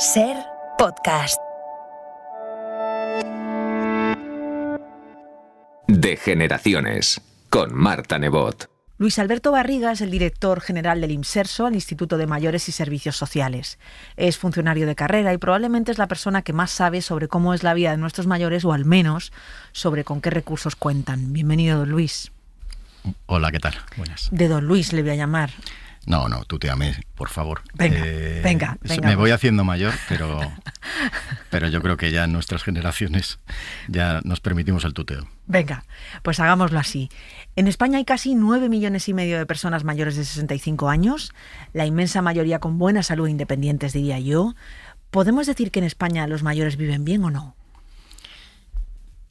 Ser podcast. De Generaciones, con Marta Nebot. Luis Alberto Barriga es el director general del IMSERSO, el Instituto de Mayores y Servicios Sociales. Es funcionario de carrera y probablemente es la persona que más sabe sobre cómo es la vida de nuestros mayores, o al menos sobre con qué recursos cuentan. Bienvenido, don Luis. Hola, ¿qué tal? Buenas. De don Luis le voy a llamar. No, tú te llames, por favor. Venga. Me voy haciendo mayor, pero yo creo que ya en nuestras generaciones ya nos permitimos el tuteo. Venga, pues hagámoslo así. En España hay casi 9,5 millones de personas mayores de 65 años, la inmensa mayoría con buena salud, independientes, diría yo. ¿Podemos decir que en España los mayores viven bien o no?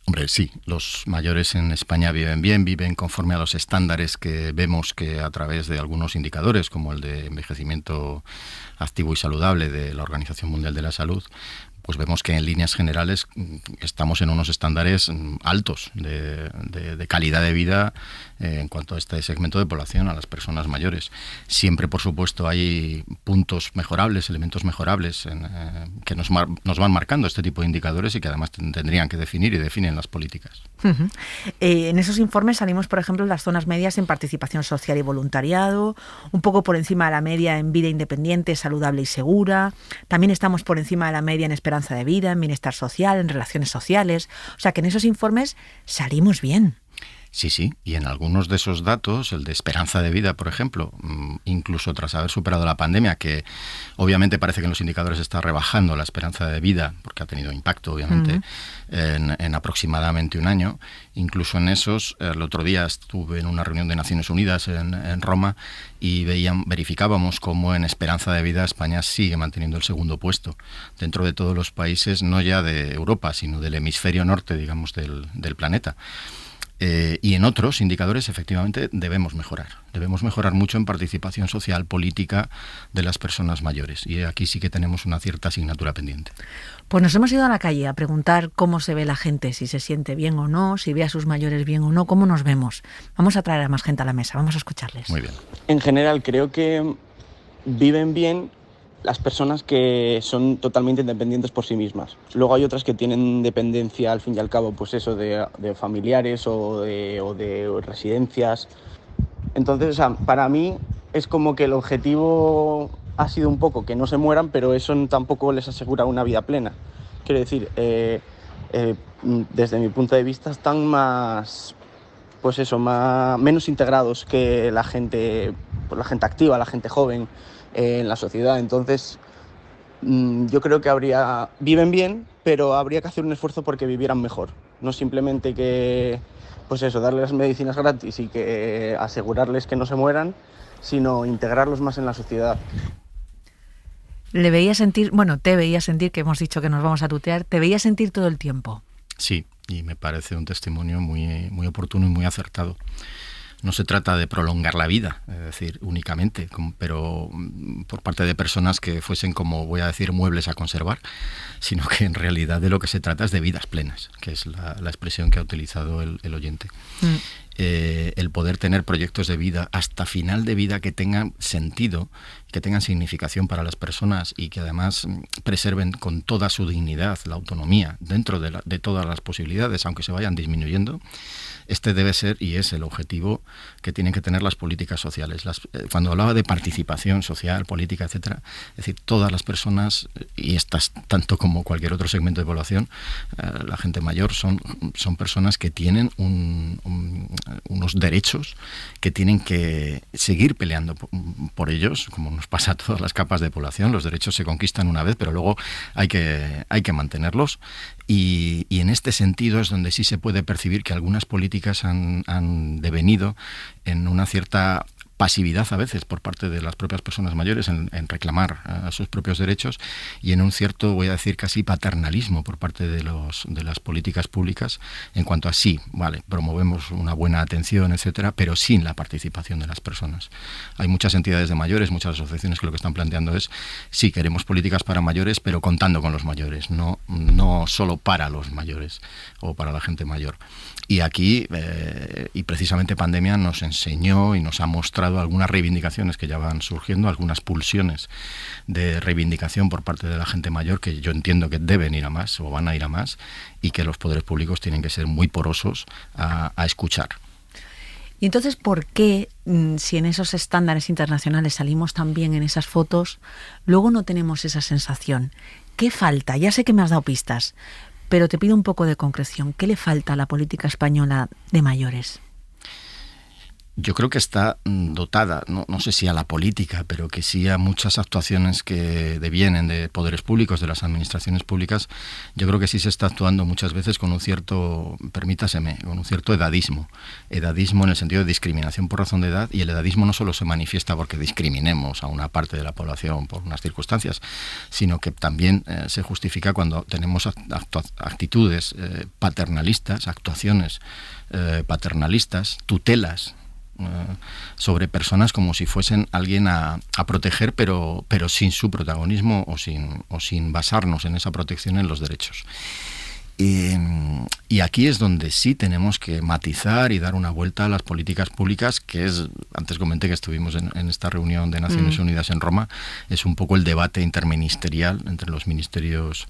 Hombre, sí, los mayores en España viven bien, viven conforme a los estándares que vemos que a través de algunos indicadores, como el de envejecimiento activo y saludable de la Organización Mundial de la Salud, pues vemos que en líneas generales estamos en unos estándares altos de calidad de vida en cuanto a este segmento de población, a las personas mayores. Siempre, por supuesto, hay puntos mejorables, elementos mejorables que nos van marcando este tipo de indicadores y que además tendrían que definir y definen las políticas. Uh-huh. En esos informes salimos, por ejemplo, en las zonas medias en participación social y voluntariado, un poco por encima de la media en vida independiente, saludable y segura. También estamos por encima de la media en esperanza de vida, en bienestar social, en relaciones sociales. O sea que en esos informes salimos bien. Sí, y en algunos de esos datos, el de esperanza de vida, por ejemplo, incluso tras haber superado la pandemia, que obviamente parece que en los indicadores está rebajando la esperanza de vida, porque ha tenido impacto, obviamente, en aproximadamente un año. Incluso en esos, el otro día estuve en una reunión de Naciones Unidas en Roma y verificábamos cómo en esperanza de vida España sigue manteniendo el segundo puesto dentro de todos los países, no ya de Europa, sino del hemisferio norte, digamos, del planeta. Y en otros indicadores, efectivamente, debemos mejorar mucho en participación social, política de las personas mayores. Y aquí sí que tenemos una cierta asignatura pendiente. Pues nos hemos ido a la calle a preguntar cómo se ve la gente, si se siente bien o no, si ve a sus mayores bien o no, cómo nos vemos. Vamos a traer a más gente a la mesa, vamos a escucharles. Muy bien. En general, creo que viven bien las personas que son totalmente independientes por sí mismas. Luego hay otras que tienen dependencia, al fin y al cabo, pues eso, de familiares o de residencias. Entonces, o sea, para mí es como que el objetivo ha sido un poco que no se mueran, pero eso tampoco les asegura una vida plena. Quiero decir, desde mi punto de vista están menos integrados que la gente activa, la gente joven, en la sociedad. Entonces yo creo que viven bien, pero habría que hacer un esfuerzo porque vivieran mejor, no simplemente que darles las medicinas gratis y que asegurarles que no se mueran, sino integrarlos más en la sociedad. Te veía sentir, que hemos dicho que nos vamos a tutear, te veía sentir todo el tiempo. Sí, y me parece un testimonio muy, muy oportuno y muy acertado. No se trata de prolongar la vida, es decir, únicamente, pero por parte de personas que fuesen, como voy a decir, muebles a conservar, sino que en realidad de lo que se trata es de vidas plenas, que es la expresión que ha utilizado el oyente. El poder tener proyectos de vida hasta final de vida que tengan sentido, que tengan significación para las personas y que además preserven con toda su dignidad la autonomía dentro de todas las posibilidades, aunque se vayan disminuyendo. Este debe ser y es el objetivo que tienen que tener las políticas sociales. Cuando hablaba de participación social, política, etcétera, es decir, todas las personas, y estas tanto como cualquier otro segmento de población, la gente mayor son personas que tienen unos derechos que tienen que seguir peleando por ellos, como nos pasa a todas las capas de población. Los derechos se conquistan una vez, pero luego hay que mantenerlos. Y en este sentido es donde sí se puede percibir que algunas políticas han devenido en una cierta pasividad a veces por parte de las propias personas mayores en reclamar sus propios derechos y en un cierto, voy a decir, casi paternalismo por parte de las políticas públicas en cuanto a sí, vale, promovemos una buena atención, etcétera, pero sin la participación de las personas. Hay muchas entidades de mayores, muchas asociaciones que lo que están planteando es sí, queremos políticas para mayores, pero contando con los mayores, no solo para los mayores o para la gente mayor. Y aquí, y precisamente pandemia nos enseñó y nos ha mostrado generado algunas reivindicaciones que ya van surgiendo, algunas pulsiones de reivindicación por parte de la gente mayor que yo entiendo que deben ir a más o van a ir a más, y que los poderes públicos tienen que ser muy porosos a escuchar. Y entonces, ¿por qué, si en esos estándares internacionales salimos tan bien en esas fotos, luego no tenemos esa sensación? ¿Qué falta? Ya sé que me has dado pistas, pero te pido un poco de concreción. ¿Qué le falta a la política española de mayores? Yo creo que está dotada, no sé si a la política, pero que sí a muchas actuaciones que devienen de poderes públicos, de las administraciones públicas. Yo creo que sí se está actuando muchas veces con un cierto, permítaseme, con un cierto edadismo. Edadismo en el sentido de discriminación por razón de edad, y el edadismo no solo se manifiesta porque discriminemos a una parte de la población por unas circunstancias, sino que también se justifica cuando tenemos actitudes paternalistas, actuaciones paternalistas, tutelas sobre personas como si fuesen alguien a proteger, pero sin su protagonismo o sin basarnos en esa protección en los derechos. Y aquí es donde sí tenemos que matizar y dar una vuelta a las políticas públicas, que es, antes comenté que estuvimos en esta reunión de Naciones Unidas en Roma, es un poco el debate interministerial entre los ministerios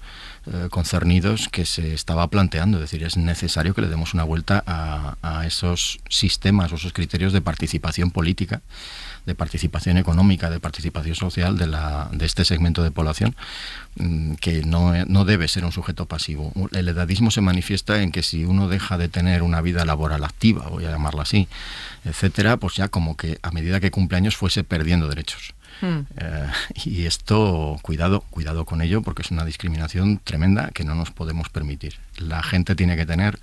concernidos que se estaba planteando. Es decir, es necesario que le demos una vuelta a esos sistemas o esos criterios de participación política, de participación económica, de participación social de este segmento de población, que no debe ser un sujeto pasivo. El edadismo se manifiesta en que si uno deja de tener una vida laboral activa, voy a llamarla así, etcétera, pues ya como que a medida que cumple años fuese perdiendo derechos. Y esto, cuidado con ello, porque es una discriminación tremenda que no nos podemos permitir. La gente tiene que tener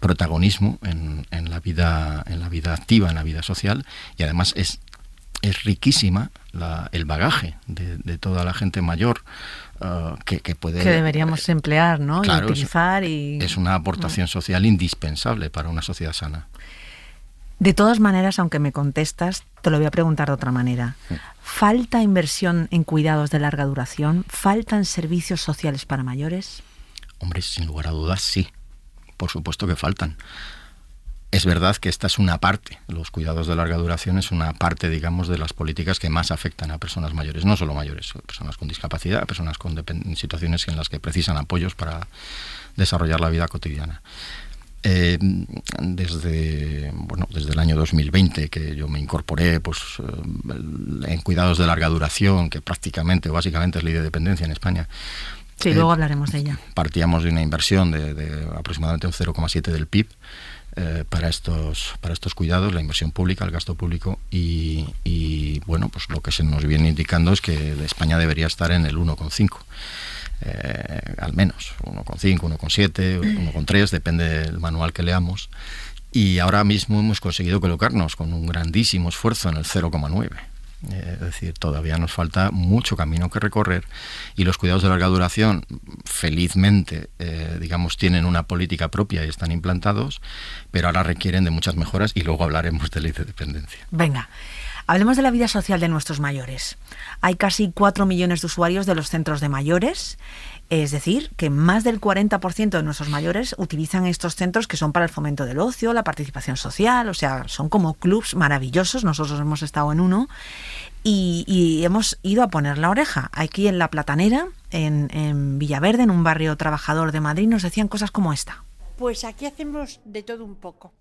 protagonismo en la vida activa, en la vida social, y además es riquísima el bagaje de toda la gente mayor que puede... Que deberíamos emplear, ¿no? Claro, y utilizar. Es una aportación social indispensable para una sociedad sana. De todas maneras, aunque me contestas, te lo voy a preguntar de otra manera. ¿Falta inversión en cuidados de larga duración? ¿Faltan servicios sociales para mayores? Hombre, sin lugar a dudas, sí. Por supuesto que faltan. Es verdad que esta es una parte, los cuidados de larga duración es una parte, digamos, de las políticas que más afectan a personas mayores, no solo mayores, personas con discapacidad, personas con situaciones en las que precisan apoyos para desarrollar la vida cotidiana. Desde el año 2020 que yo me incorporé en cuidados de larga duración, que prácticamente o básicamente es ley de dependencia en España. Sí, luego hablaremos de ella. Partíamos de una inversión de aproximadamente un 0,7 del PIB para estos cuidados, la inversión pública, el gasto público, y bueno, pues lo que se nos viene indicando es que España debería estar en el 1,5. Al menos 1,5, 1,7, 1,3, depende del manual que leamos, y ahora mismo hemos conseguido colocarnos con un grandísimo esfuerzo en el 0,9. Es decir, todavía nos falta mucho camino que recorrer, y los cuidados de larga duración, felizmente, digamos, tienen una política propia y están implantados, pero ahora requieren de muchas mejoras, y luego hablaremos de ley de dependencia. Venga, hablemos de la vida social de nuestros mayores. Hay casi 4 millones de usuarios de los centros de mayores, es decir, que más del 40% de nuestros mayores utilizan estos centros, que son para el fomento del ocio, la participación social, o sea, son como clubs maravillosos. Nosotros hemos estado en uno y hemos ido a poner la oreja. Aquí en La Platanera, en Villaverde, en un barrio trabajador de Madrid, nos decían cosas como esta. Pues aquí hacemos de todo un poco.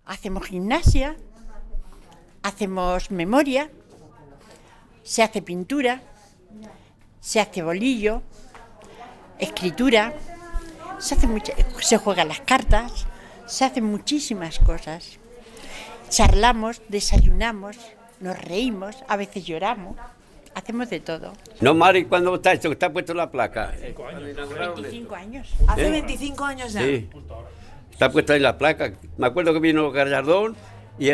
Hacemos gimnasia, hacemos memoria, se hace pintura, se hace bolillo, escritura, se juegan las cartas, se hacen muchísimas cosas. Charlamos, desayunamos, nos reímos, a veces lloramos, hacemos de todo. No, Mari, ¿cuándo está esto? ¿Está puesto la placa? 25 años. Hace 25 años ya. Sí, está puesta ahí la placa. Me acuerdo que vino Gallardón y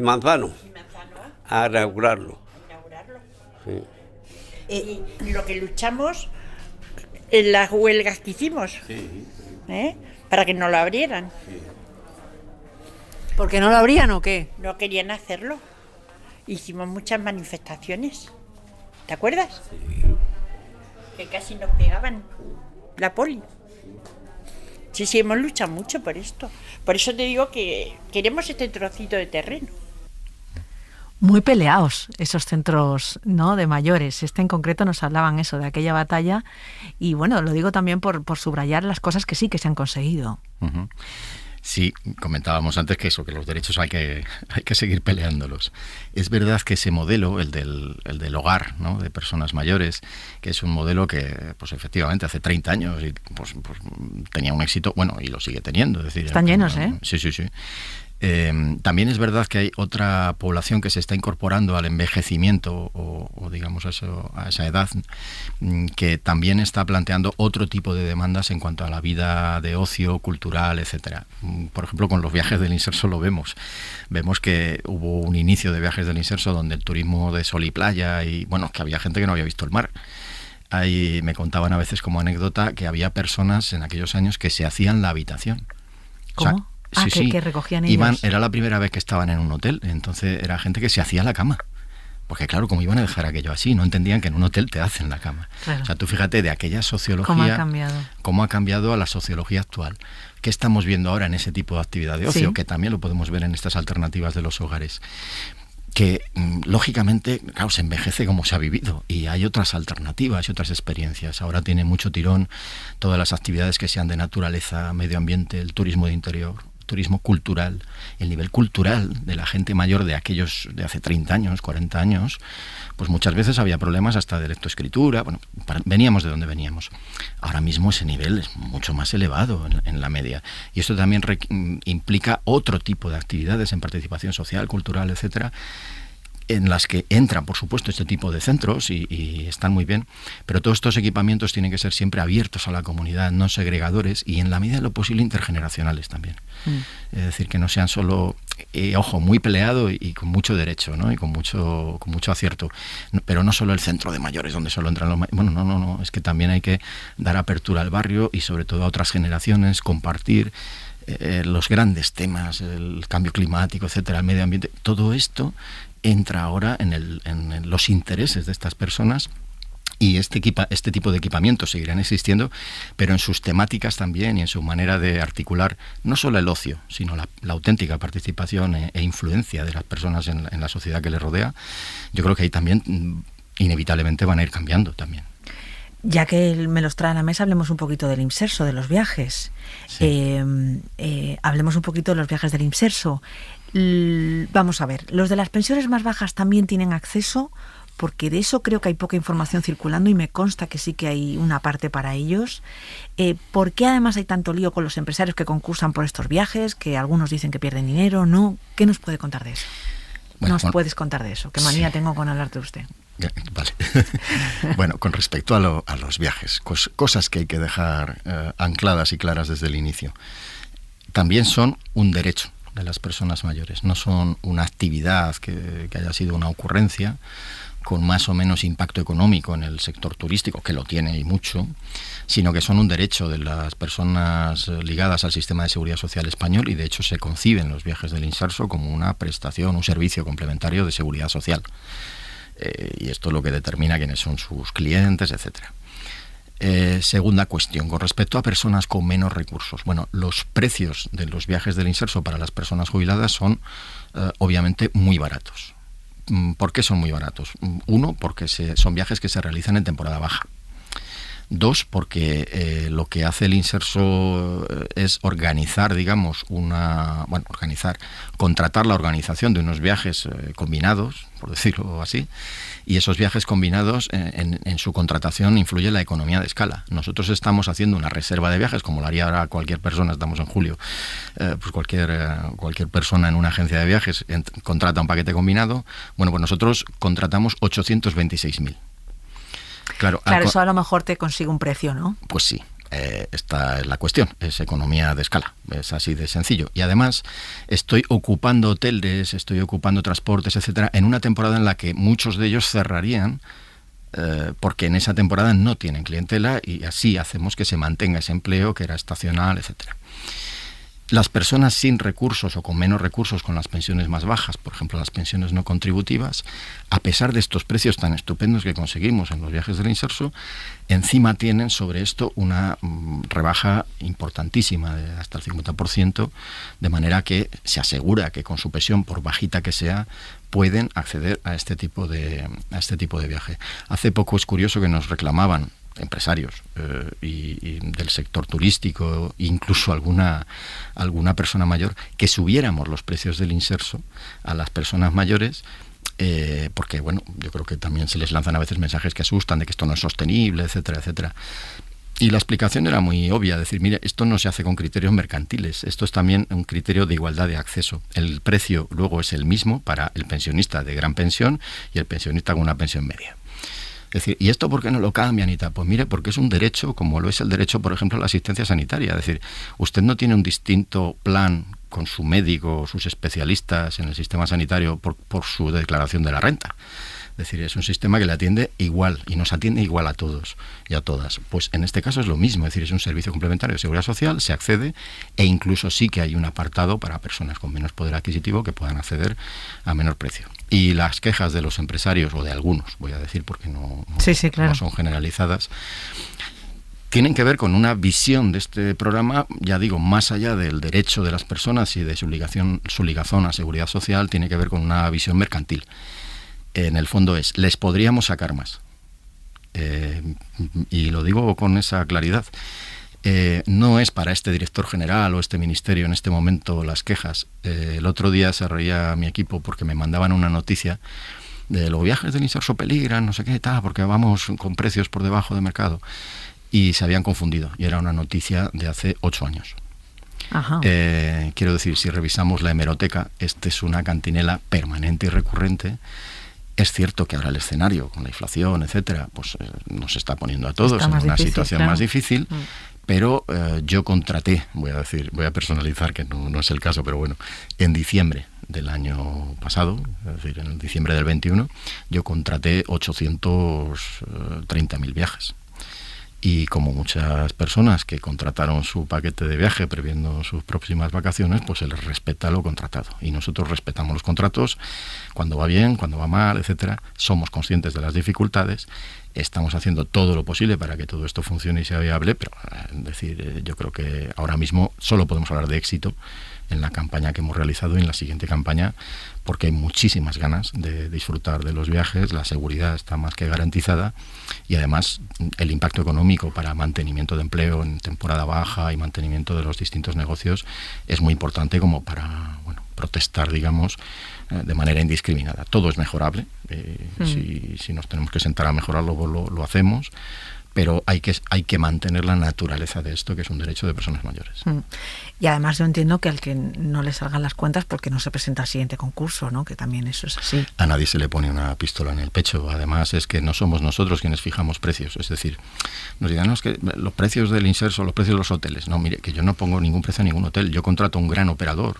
Manzano a inaugurarlo. Sí. Y lo que luchamos en las huelgas que hicimos, para que no lo abrieran. Sí. ¿Por qué no lo abrían o qué? No querían hacerlo. Hicimos muchas manifestaciones. ¿Te acuerdas? Sí. Que casi nos pegaban la poli. Sí, hemos luchado mucho por esto. Por eso te digo que queremos este trocito de terreno. Muy peleados esos centros, ¿no?, de mayores. En concreto nos hablaban eso, de aquella batalla, y bueno, lo digo también por subrayar las cosas que sí que se han conseguido. Uh-huh. Sí, comentábamos antes que los derechos hay que seguir peleándolos. Es verdad que ese modelo, el del hogar, ¿no?, de personas mayores, que es un modelo que, pues efectivamente, hace 30 años y, pues, tenía un éxito, bueno, y lo sigue teniendo. Es decir, están llenos, ¿eh? Sí. También es verdad que hay otra población que se está incorporando al envejecimiento o digamos a esa edad, que también está planteando otro tipo de demandas en cuanto a la vida de ocio, cultural, etcétera. Por ejemplo, con los viajes del Inserso lo vemos. Vemos que hubo un inicio de viajes del Inserso donde el turismo de sol y playa, y bueno, que había gente que no había visto el mar. Ahí me contaban a veces como anécdota que había personas en aquellos años que se hacían la habitación. ¿Cómo? O sea, que recogían ellos. Era la primera vez que estaban en un hotel, entonces era gente que se hacía la cama. Porque claro, ¿cómo iban a dejar aquello así? No entendían que en un hotel te hacen la cama. Claro. O sea, tú fíjate de aquella sociología, cómo ha cambiado a la sociología actual. ¿Qué estamos viendo ahora en ese tipo de actividad de ocio? Sí. Que también lo podemos ver en estas alternativas de los hogares. Que lógicamente, claro, se envejece como se ha vivido y hay otras alternativas y otras experiencias. Ahora tiene mucho tirón todas las actividades que sean de naturaleza, medio ambiente, el turismo de interior, turismo cultural, el nivel cultural de la gente mayor de aquellos de hace 30 años, 40 años, pues muchas veces había problemas hasta de lectoescritura, bueno, veníamos de donde veníamos. Ahora mismo ese nivel es mucho más elevado en la media, y esto también implica otro tipo de actividades en participación social, cultural, etcétera, en las que entran, por supuesto, este tipo de centros y están muy bien, pero todos estos equipamientos tienen que ser siempre abiertos a la comunidad, no segregadores y en la medida de lo posible intergeneracionales también. Es decir, que no sean solo, ojo, muy peleado y con mucho derecho, ¿no?, y con mucho acierto, pero no solo el centro de mayores donde solo entran los mayores. Bueno, no, es que también hay que dar apertura al barrio y sobre todo a otras generaciones, compartir los grandes temas, el cambio climático, etcétera, el medio ambiente, todo esto entra ahora en los intereses de estas personas, y este tipo de equipamientos seguirán existiendo, pero en sus temáticas también y en su manera de articular no solo el ocio, sino la auténtica participación e influencia de las personas en la sociedad que les rodea. Yo creo que ahí también inevitablemente van a ir cambiando también. Ya que me los trae a la mesa, hablemos un poquito del Inserso, de los viajes. Sí. Hablemos un poquito de los viajes del Inserso. Vamos a ver, ¿los de las pensiones más bajas también tienen acceso? Porque de eso creo que hay poca información circulando y me consta que sí que hay una parte para ellos. ¿Por qué además hay tanto lío con los empresarios que concursan por estos viajes? Que algunos dicen que pierden dinero, ¿no? ¿Qué nos puede contar de eso? Bueno, puedes contar de eso? ¿Qué manía tengo con hablar de usted? Vale. Bueno, con respecto a los viajes, cosas que hay que dejar ancladas y claras desde el inicio. También son un derecho de las personas mayores, no son una actividad que haya sido una ocurrencia con más o menos impacto económico en el sector turístico, que lo tiene y mucho, sino que son un derecho de las personas ligadas al sistema de seguridad social español, y de hecho se conciben los viajes del Inserso como una prestación, un servicio complementario de seguridad social. Y esto es lo que determina quiénes son sus clientes, etcétera. Segunda cuestión, con respecto a personas con menos recursos. Bueno, los precios de los viajes del Inserso para las personas jubiladas son obviamente muy baratos. ¿Por qué son muy baratos? Uno, porque son viajes que se realizan en temporada baja. Dos, porque lo que hace el Inserso es organizar, digamos, contratar la organización de unos viajes combinados, por decirlo así, y esos viajes combinados en su contratación influye la economía de escala. Nosotros estamos haciendo una reserva de viajes, como lo haría ahora cualquier persona, estamos en julio, pues cualquier persona en una agencia de viajes contrata un paquete combinado. Bueno, pues nosotros contratamos 826.000. Claro, eso a lo mejor te consigue un precio, ¿no? Pues sí, esta es la cuestión, es economía de escala, es así de sencillo. Y además estoy ocupando hoteles, estoy ocupando transportes, etcétera, en una temporada en la que muchos de ellos cerrarían porque en esa temporada no tienen clientela, y así hacemos que se mantenga ese empleo que era estacional, etcétera. Las personas sin recursos o con menos recursos, con las pensiones más bajas, por ejemplo las pensiones no contributivas, a pesar de estos precios tan estupendos que conseguimos en los viajes del Inserso, encima tienen sobre esto una rebaja importantísima de hasta el 50%, de manera que se asegura que con su pensión, por bajita que sea, pueden acceder a este tipo de viaje. Hace poco es curioso que nos reclamaban empresarios y del sector turístico, incluso alguna persona mayor, que subiéramos los precios del Inserso a las personas mayores, porque bueno, yo creo que también se les lanzan a veces mensajes que asustan de que esto no es sostenible, etcétera, etcétera. Y la explicación era muy obvia, decir, mire, esto no se hace con criterios mercantiles, esto es también un criterio de igualdad de acceso. El precio luego es el mismo para el pensionista de gran pensión y el pensionista con una pensión media. Es decir, ¿y esto por qué no lo cambian y tal? Pues mire, porque es un derecho, como lo es el derecho, por ejemplo, a la asistencia sanitaria. Es decir, usted no tiene un distinto plan con su médico o sus especialistas en el sistema sanitario por su declaración de la renta. Es decir, es un sistema que le atiende igual y nos atiende igual a todos y a todas. Pues en este caso es lo mismo, es decir, es un servicio complementario de seguridad social, se accede e incluso sí que hay un apartado para personas con menos poder adquisitivo que puedan acceder a menor precio. Y las quejas de los empresarios, o de algunos, voy a decir, porque no son generalizadas, tienen que ver con una visión de este programa, ya digo, más allá del derecho de las personas y de su ligazón a seguridad social, tiene que ver con una visión mercantil. En el fondo les podríamos sacar más. Y lo digo con esa claridad. No es para este director general o este ministerio en este momento las quejas. El otro día se reía mi equipo porque me mandaban una noticia de los viajes del Inserso peligran, no sé qué, tal, porque vamos con precios por debajo de mercado. Y se habían confundido. Y era una noticia de hace 8 años. Ajá. Quiero decir, si revisamos la hemeroteca, esta es una cantinela permanente y recurrente. Es cierto que ahora el escenario, con la inflación, etcétera, pues nos está poniendo a todos en una situación más difícil, pero yo contraté, voy a personalizar, que no es el caso, pero bueno, en diciembre del año pasado, es decir, en diciembre del 21, yo contraté 830.000 viajes. Y como muchas personas que contrataron su paquete de viaje previendo sus próximas vacaciones, pues se les respeta lo contratado. Y nosotros respetamos los contratos cuando va bien, cuando va mal, etcétera. Somos conscientes de las dificultades, estamos haciendo todo lo posible para que todo esto funcione y sea viable, pero yo creo que ahora mismo solo podemos hablar de éxito en la campaña que hemos realizado y en la siguiente campaña, porque hay muchísimas ganas de disfrutar de los viajes, la seguridad está más que garantizada y además el impacto económico para mantenimiento de empleo en temporada baja y mantenimiento de los distintos negocios es muy importante como para protestar, digamos, de manera indiscriminada. Todo es mejorable, si nos tenemos que sentar a mejorarlo, lo hacemos, pero hay que mantener la naturaleza de esto, que es un derecho de personas mayores. Y además yo entiendo que al que no le salgan las cuentas porque no se presenta al siguiente concurso, ¿no? Que también eso es así. A nadie se le pone una pistola en el pecho. Además es que no somos nosotros quienes fijamos precios. Es decir, nos dirán, no, es que los precios del Inserso, los precios de los hoteles. No, mire, que yo no pongo ningún precio a ningún hotel. Yo contrato un gran operador,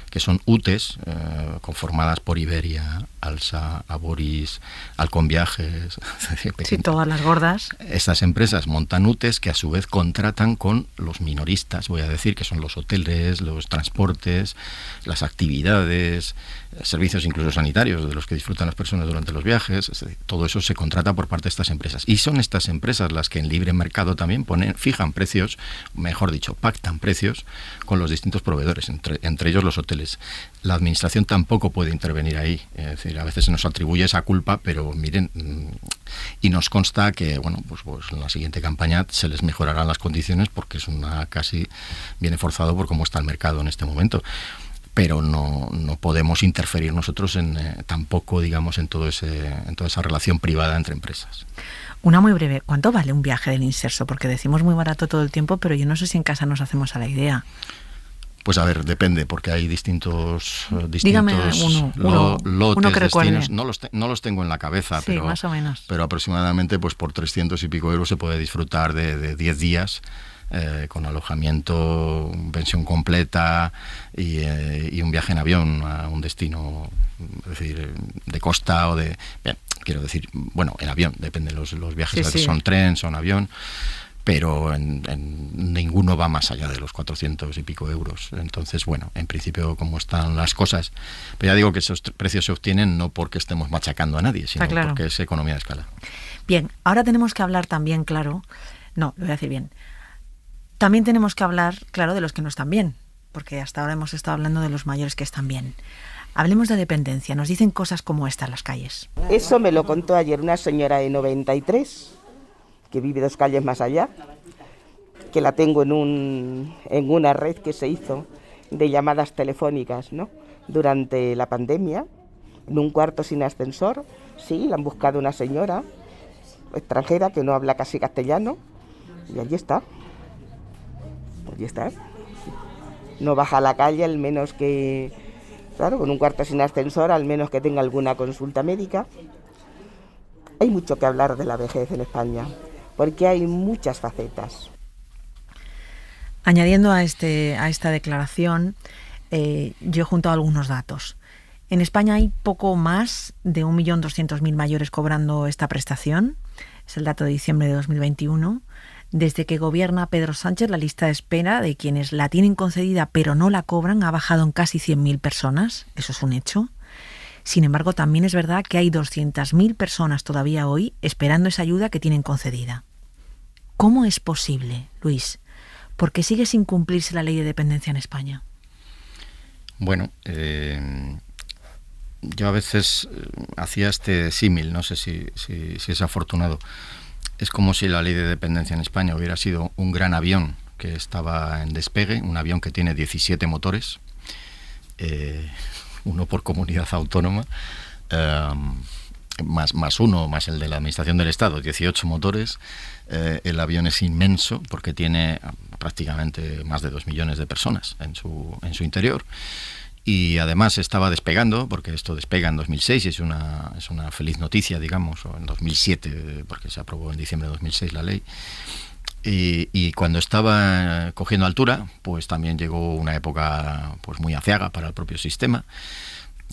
que son UTEs, conformadas por Iberia, Alsa, Aboris, Halcón Viajes. Sí, todas las gordas. Estas empresas montan UTEs que a su vez contratan con los minoristas, voy a decir, que son los hoteles, los transportes, las actividades, servicios incluso sanitarios de los que disfrutan las personas durante los viajes. Todo eso se contrata por parte de estas empresas. Y son estas empresas las que en libre mercado también fijan precios, mejor dicho, pactan precios con los distintos proveedores, entre ellos los hoteles. La administración tampoco puede intervenir ahí. Es decir, a veces se nos atribuye esa culpa, pero miren, y nos consta que, pues en la siguiente campaña se les mejorarán las condiciones porque es casi viene forzado por cómo está el mercado en este momento. Pero no podemos interferir nosotros tampoco, digamos, en toda esa relación privada entre empresas. Una muy breve, ¿cuánto vale un viaje del Inserso? Porque decimos muy barato todo el tiempo, pero yo no sé si en casa nos hacemos a la idea. Pues a ver, depende, porque hay distintos Dígame uno que recuerde. No los tengo en la cabeza, sí, más o menos. Pero aproximadamente pues por 300 y pico euros se puede disfrutar de 10 días con alojamiento, pensión completa y un viaje en avión a un destino, es decir, de costa o de... Bien, quiero decir, en avión, depende, los viajes sí. son tren, son avión. pero en ninguno va más allá de los 400 y pico euros. Entonces, bueno, en principio, como están las cosas, pero ya digo que esos precios se obtienen no porque estemos machacando a nadie, sino porque es economía de escala. Bien, ahora tenemos que hablar también, lo voy a decir bien. También tenemos que hablar, de los que no están bien, porque hasta ahora hemos estado hablando de los mayores que están bien. Hablemos de dependencia. Nos dicen cosas como esta en las calles. Eso me lo contó ayer una señora de 93, que vive 2 calles más allá, que la tengo en una red que se hizo de llamadas telefónicas, ¿no?, durante la pandemia, en un cuarto sin ascensor. Sí, la han buscado una señora extranjera que no habla casi castellano, y allí está. No baja a la calle, al menos que, con un cuarto sin ascensor, al menos que tenga alguna consulta médica. Hay mucho que hablar de la vejez en España, porque hay muchas facetas. Añadiendo a esta declaración, yo he juntado algunos datos. En España hay poco más de 1.200.000 mayores cobrando esta prestación. Es el dato de diciembre de 2021. Desde que gobierna Pedro Sánchez, la lista de espera de quienes la tienen concedida pero no la cobran ha bajado en casi 100.000 personas. Eso es un hecho. Sin embargo, también es verdad que hay 200.000 personas todavía hoy esperando esa ayuda que tienen concedida. ¿Cómo es posible, Luis? ¿Por qué sigue sin cumplirse la ley de dependencia en España? Bueno, yo a veces hacía este símil, no sé si es afortunado. Es como si la ley de dependencia en España hubiera sido un gran avión que estaba en despegue, un avión que tiene 17 motores, uno por comunidad autónoma, más uno, más el de la Administración del Estado, 18 motores. El avión es inmenso porque tiene prácticamente más de 2 millones de personas en su interior. Y además estaba despegando, porque esto despega en 2006 y es una feliz noticia, digamos, o en 2007, porque se aprobó en diciembre de 2006 la ley. Y cuando estaba cogiendo altura, pues también llegó una época pues muy aciaga para el propio sistema,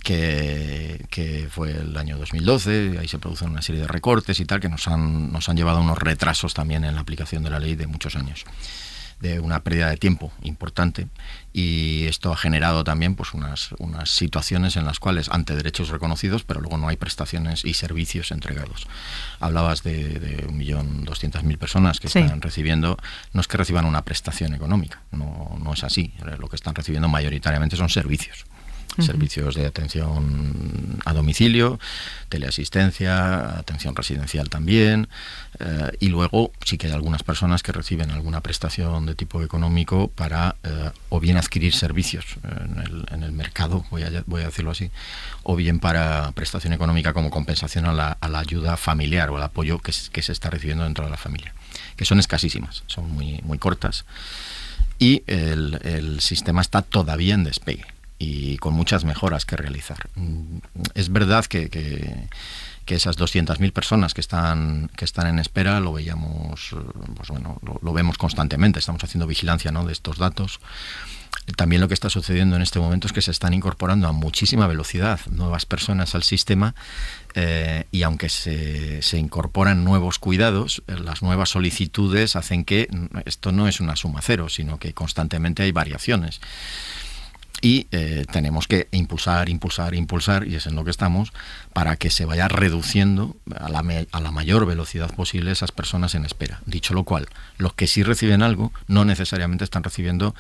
que fue el año 2012, ahí se producen una serie de recortes y tal, que nos han llevado a unos retrasos también en la aplicación de la ley de muchos años, de una pérdida de tiempo importante, y esto ha generado también pues unas situaciones en las cuales ante derechos reconocidos, pero luego no hay prestaciones y servicios entregados. Hablabas de 1.200.000 personas que están recibiendo, no es que reciban una prestación económica, no es así. Lo que están recibiendo mayoritariamente son servicios. Servicios de atención a domicilio, teleasistencia, atención residencial también, y luego sí que hay algunas personas que reciben alguna prestación de tipo económico para o bien adquirir servicios en el mercado, voy a decirlo así, o bien para prestación económica como compensación a la ayuda familiar o al apoyo que se está recibiendo dentro de la familia, que son escasísimas, son muy, muy cortas, y el sistema está todavía en despegue y con muchas mejoras que realizar. Es verdad que esas 200.000 personas que están en espera lo veíamos, pues bueno, lo vemos constantemente, estamos haciendo vigilancia, ¿no?, de estos datos. También lo que está sucediendo en este momento es que se están incorporando a muchísima velocidad nuevas personas al sistema, y aunque se incorporan nuevos cuidados, las nuevas solicitudes hacen que esto no es una suma cero, sino que constantemente hay variaciones. Y tenemos que impulsar, y es en lo que estamos, para que se vaya reduciendo a la mayor velocidad posible esas personas en espera. Dicho lo cual, los que sí reciben algo no necesariamente están recibiendo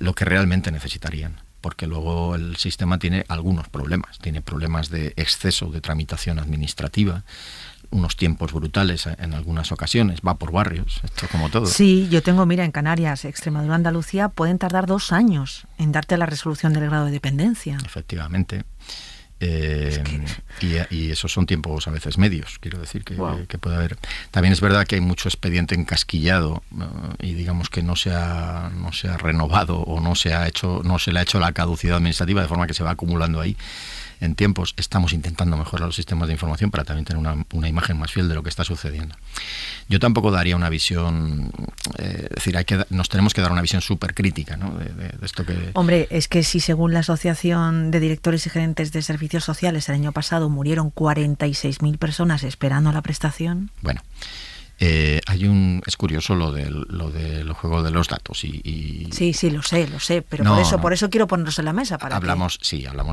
lo que realmente necesitarían, porque luego el sistema tiene algunos problemas. Tiene problemas de exceso de tramitación administrativa, unos tiempos brutales en algunas ocasiones, va por barrios, esto como todo. Sí, yo tengo, mira, en Canarias, Extremadura, Andalucía, pueden tardar 2 años en darte la resolución del grado de dependencia. Efectivamente. Y esos son tiempos a veces medios, quiero decir que puede haber. También es verdad que hay mucho expediente encasquillado, y digamos que no se ha renovado o no se le ha hecho la caducidad administrativa, de forma que se va acumulando ahí en tiempos. Estamos intentando mejorar los sistemas de información para también tener una imagen más fiel de lo que está sucediendo. Yo tampoco daría una visión, es decir, nos tenemos que dar una visión súper crítica, ¿no?, de esto que... Hombre, es que si según la Asociación de Directores y Gerentes de Servicios Sociales el año pasado murieron 46.000 personas esperando la prestación... Bueno, Es curioso lo del juego de los datos y Sí, lo sé, pero por eso quiero ponerlos en la mesa. Hablamos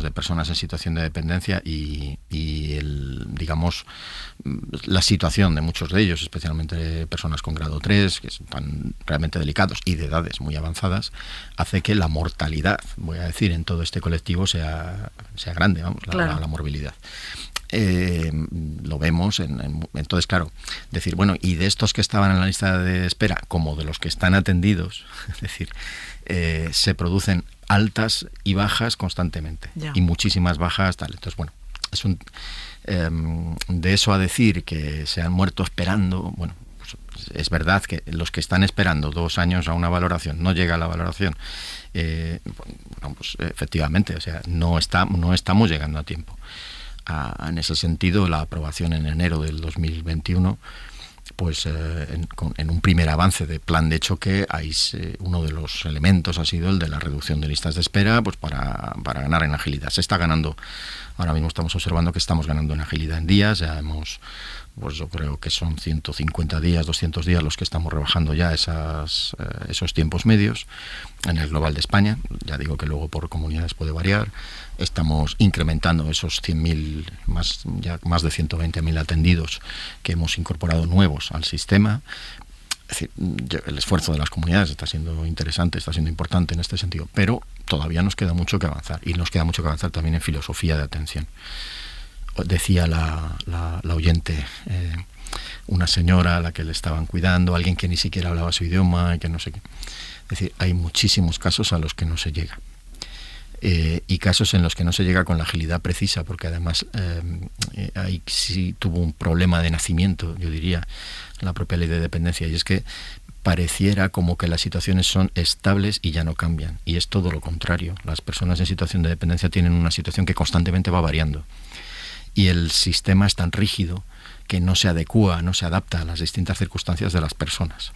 de personas en situación de dependencia y digamos, la situación de muchos de ellos, especialmente personas con grado 3, que están realmente delicados y de edades muy avanzadas, hace que la mortalidad, voy a decir, en todo este colectivo sea grande, vamos, claro. la morbilidad. Lo vemos entonces, claro, decir, bueno, y de estos que estaban en la lista de espera, como de los que están atendidos, es decir, se producen altas y bajas constantemente, y muchísimas bajas, tal. Entonces, bueno, es de eso a decir que se han muerto esperando, bueno, pues es verdad que los que están esperando 2 años a una valoración, no llega a la valoración, bueno, pues efectivamente, o sea, no estamos llegando a tiempo. En ese sentido, la aprobación en enero del 2021, pues en un primer avance de plan de choque, uno de los elementos ha sido el de la reducción de listas de espera, pues para ganar en agilidad. Se está ganando, ahora mismo estamos observando que estamos ganando en agilidad en días, ya pues yo creo que son 150 días, 200 días los que estamos rebajando ya esos tiempos medios en el global de España. Ya digo que luego por comunidades puede variar. Estamos incrementando esos 100.000, más de 120.000 atendidos que hemos incorporado nuevos al sistema. Es decir, el esfuerzo de las comunidades está siendo interesante, está siendo importante en este sentido, pero todavía nos queda mucho que avanzar, y nos queda mucho que avanzar también en filosofía de atención. Decía la oyente, una señora a la que le estaban cuidando, alguien que ni siquiera hablaba su idioma y que no sé qué. Es decir, hay muchísimos casos a los que no se llega. Y casos en los que no se llega con la agilidad precisa, porque además ahí sí tuvo un problema de nacimiento, yo diría, la propia ley de dependencia, y es que pareciera como que las situaciones son estables y ya no cambian, y es todo lo contrario. Las personas en situación de dependencia tienen una situación que constantemente va variando, y el sistema es tan rígido que no se adecúa, no se adapta a las distintas circunstancias de las personas.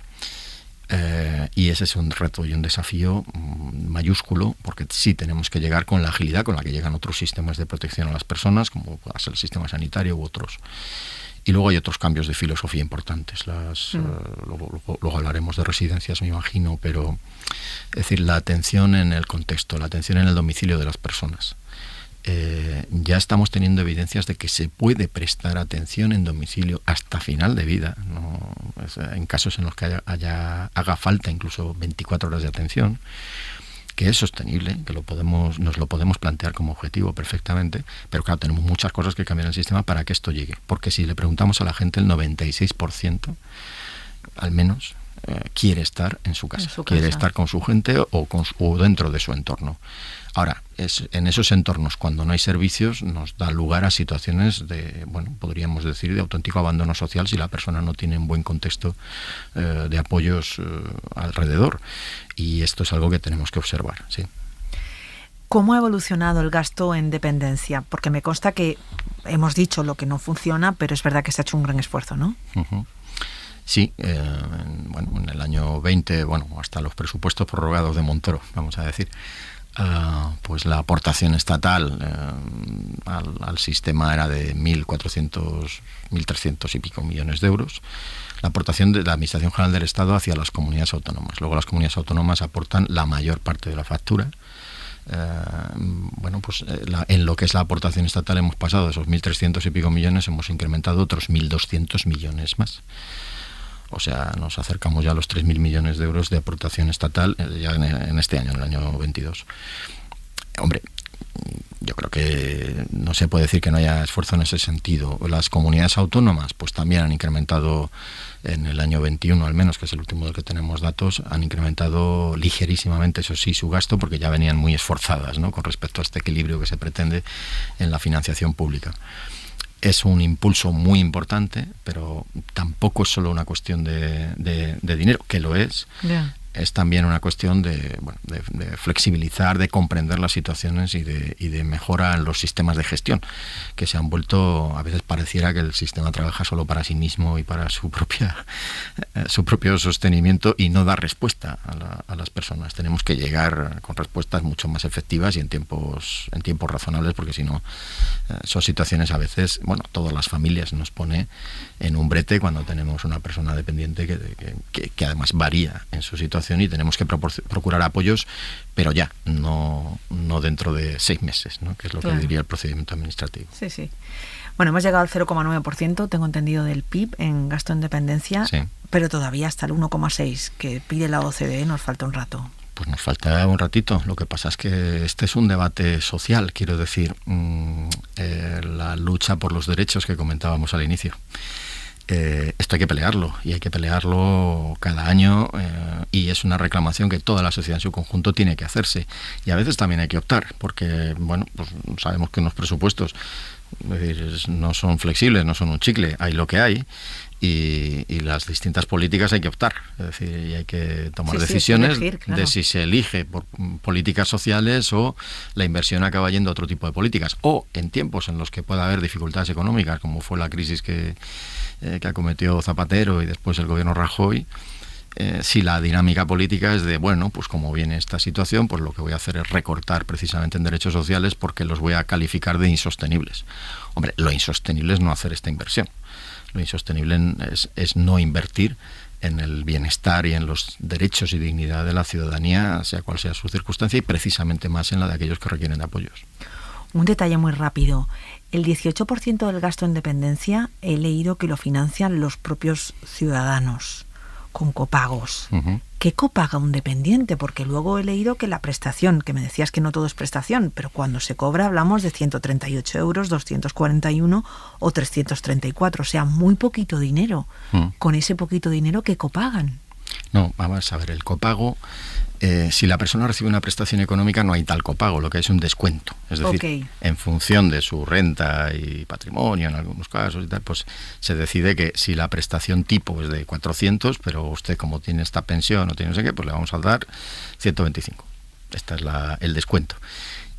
Y ese es un reto y un desafío mayúsculo, porque sí tenemos que llegar con la agilidad con la que llegan otros sistemas de protección a las personas, como pueda ser el sistema sanitario u otros. Y luego hay otros cambios de filosofía importantes. Luego hablaremos de residencias, me imagino, pero es decir, la atención en el contexto, la atención en el domicilio de las personas. Ya estamos teniendo evidencias de que se puede prestar atención en domicilio hasta final de vida, en casos en los que haga falta incluso 24 horas de atención, que es sostenible, que nos lo podemos plantear como objetivo perfectamente, pero claro, tenemos muchas cosas que cambiar en el sistema para que esto llegue, porque si le preguntamos a la gente, el 96% al menos quiere estar en su casa, quiere estar con su gente o dentro de su entorno. Ahora, en esos entornos, cuando no hay servicios, nos da lugar a situaciones de, bueno, podríamos decir, de auténtico abandono social si la persona no tiene un buen contexto de apoyos alrededor. Y esto es algo que tenemos que observar, sí. ¿Cómo ha evolucionado el gasto en dependencia? Porque me consta que hemos dicho lo que no funciona, pero es verdad que se ha hecho un gran esfuerzo, ¿no? Uh-huh. Sí, en el año 20, hasta los presupuestos prorrogados de Montoro, vamos a decir, pues la aportación estatal al sistema era de 1.300 y pico millones de euros. La aportación de la Administración General del Estado hacia las comunidades autónomas. Luego las comunidades autónomas aportan la mayor parte de la factura. En lo que es la aportación estatal hemos pasado de esos 1.300 y pico millones, hemos incrementado otros 1.200 millones más. O sea, nos acercamos ya a los 3.000 millones de euros de aportación estatal ya en este año, en el año 22. Hombre, yo creo que no se puede decir que no haya esfuerzo en ese sentido. Las comunidades autónomas pues también han incrementado en el año 21, al menos, que es el último del que tenemos datos, han incrementado ligerísimamente, eso sí, su gasto, porque ya venían muy esforzadas, ¿no?, con respecto a este equilibrio que se pretende en la financiación pública. Es un impulso muy importante, pero tampoco es solo una cuestión de dinero, que lo es. Yeah. es también una cuestión de flexibilizar, de comprender las situaciones y de mejora en los sistemas de gestión, que se han vuelto, a veces pareciera que el sistema trabaja solo para sí mismo y para su propio sostenimiento y no da respuesta a las personas. Tenemos que llegar con respuestas mucho más efectivas y en tiempos razonables, porque si no, son situaciones a veces, todas las familias nos pone en un brete cuando tenemos una persona dependiente que además varía en su situación y tenemos que procurar apoyos, pero ya, no dentro de 6 meses, ¿no? Que es lo que diría el procedimiento administrativo. Sí, sí. Bueno, hemos llegado al 0,9%, tengo entendido, del PIB en gasto en dependencia, sí, pero todavía hasta el 1,6% que pide la OCDE nos falta un rato. Pues nos falta un ratito. Lo que pasa es que este es un debate social, quiero decir, la lucha por los derechos que comentábamos al inicio. Esto hay que pelearlo, y hay que pelearlo cada año, y es una reclamación que toda la sociedad en su conjunto tiene que hacerse. Y a veces también hay que optar, porque pues sabemos que unos presupuestos, es decir, no son flexibles, no son un chicle, hay lo que hay. Y las distintas políticas hay que optar, es decir, y hay que tomar decisiones de si se elige por políticas sociales o la inversión acaba yendo a otro tipo de políticas, o en tiempos en los que pueda haber dificultades económicas, como fue la crisis que acometió Zapatero y después el gobierno Rajoy, si la dinámica política es de, pues como viene esta situación, pues lo que voy a hacer es recortar precisamente en derechos sociales porque los voy a calificar de insostenibles. Hombre, lo insostenible es no hacer esta inversión. Lo insostenible es no invertir en el bienestar y en los derechos y dignidad de la ciudadanía, sea cual sea su circunstancia, y precisamente más en la de aquellos que requieren de apoyos. Un detalle muy rápido. El 18% del gasto en dependencia he leído que lo financian los propios ciudadanos con copagos. Uh-huh. ¿Qué copaga un dependiente? Porque luego he leído que la prestación, que me decías que no todo es prestación, pero cuando se cobra hablamos de 138 euros, 241 o 334, o sea, muy poquito dinero. Con ese poquito dinero, ¿qué copagan? No, vamos a ver, el copago, si la persona recibe una prestación económica no hay tal copago, lo que hay es un descuento. Es decir, en función de su renta y patrimonio, en algunos casos y tal, pues se decide que si la prestación tipo es de 400, pero usted como tiene esta pensión o tiene no sé qué, pues le vamos a dar 125. Este es el descuento.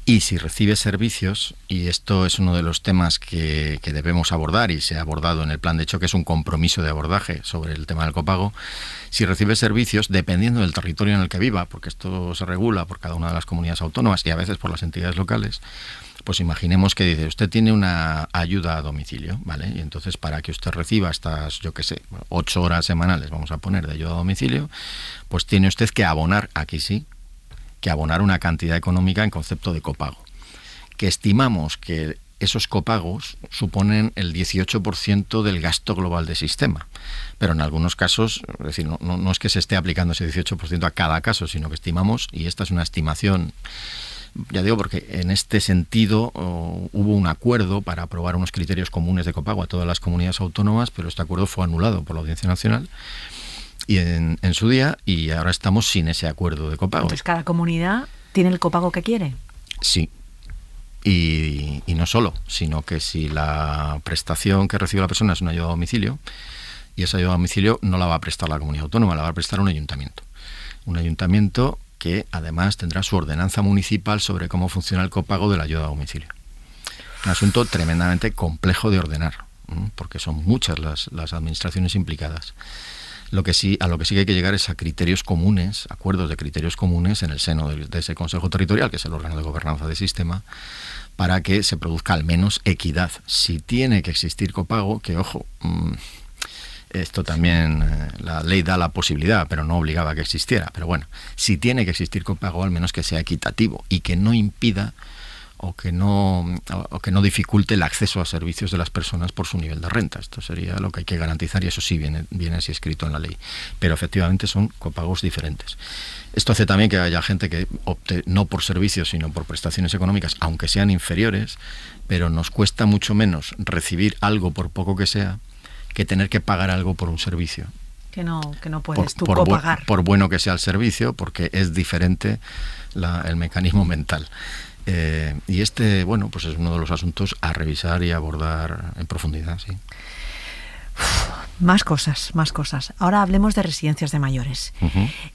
Y si recibe servicios, y esto es uno de los temas que debemos abordar y se ha abordado en el plan de choque, es un compromiso de abordaje sobre el tema del copago, si recibe servicios, dependiendo del territorio en el que viva, porque esto se regula por cada una de las comunidades autónomas y a veces por las entidades locales, pues imaginemos que dice, usted tiene una ayuda a domicilio, ¿vale? Y entonces para que usted reciba estas, 8 horas semanales, vamos a poner, de ayuda a domicilio, pues tiene usted que abonar, aquí sí, que abonar una cantidad económica en concepto de copago, que estimamos que esos copagos suponen el 18% del gasto global del sistema, pero en algunos casos, es decir, no es que se esté aplicando ese 18% a cada caso, sino que estimamos, y esta es una estimación, ya digo, porque en este sentido hubo un acuerdo para aprobar unos criterios comunes de copago a todas las comunidades autónomas, pero este acuerdo fue anulado por la Audiencia Nacional y en su día, y ahora estamos sin ese acuerdo de copago. Entonces cada comunidad tiene el copago que quiere. Sí. Y no solo, sino que si la prestación que recibe la persona es una ayuda a domicilio, y esa ayuda a domicilio no la va a prestar la comunidad autónoma, la va a prestar un ayuntamiento. Un ayuntamiento que además tendrá su ordenanza municipal sobre cómo funciona el copago de la ayuda a domicilio. Un asunto tremendamente complejo de ordenar, porque son muchas las administraciones implicadas. A lo que sí que hay que llegar es a criterios comunes, acuerdos de criterios comunes en el seno de ese Consejo Territorial, que es el órgano de gobernanza del sistema, para que se produzca al menos equidad. Si tiene que existir copago, que ojo, esto también la ley da la posibilidad, pero no obligaba a que existiera. Pero bueno, si tiene que existir copago, al menos que sea equitativo y que no impida o que no dificulte el acceso a servicios de las personas por su nivel de renta. Esto sería lo que hay que garantizar y eso sí viene así escrito en la ley. Pero efectivamente son copagos diferentes. Esto hace también que haya gente que opte no por servicios sino por prestaciones económicas, aunque sean inferiores, pero nos cuesta mucho menos recibir algo por poco que sea que tener que pagar algo por un servicio. Que no puedes tú copagar. Por bueno que sea el servicio, porque es diferente el mecanismo mental. Y pues es uno de los asuntos a revisar y abordar en profundidad, sí. Más cosas. Ahora hablemos de residencias de mayores.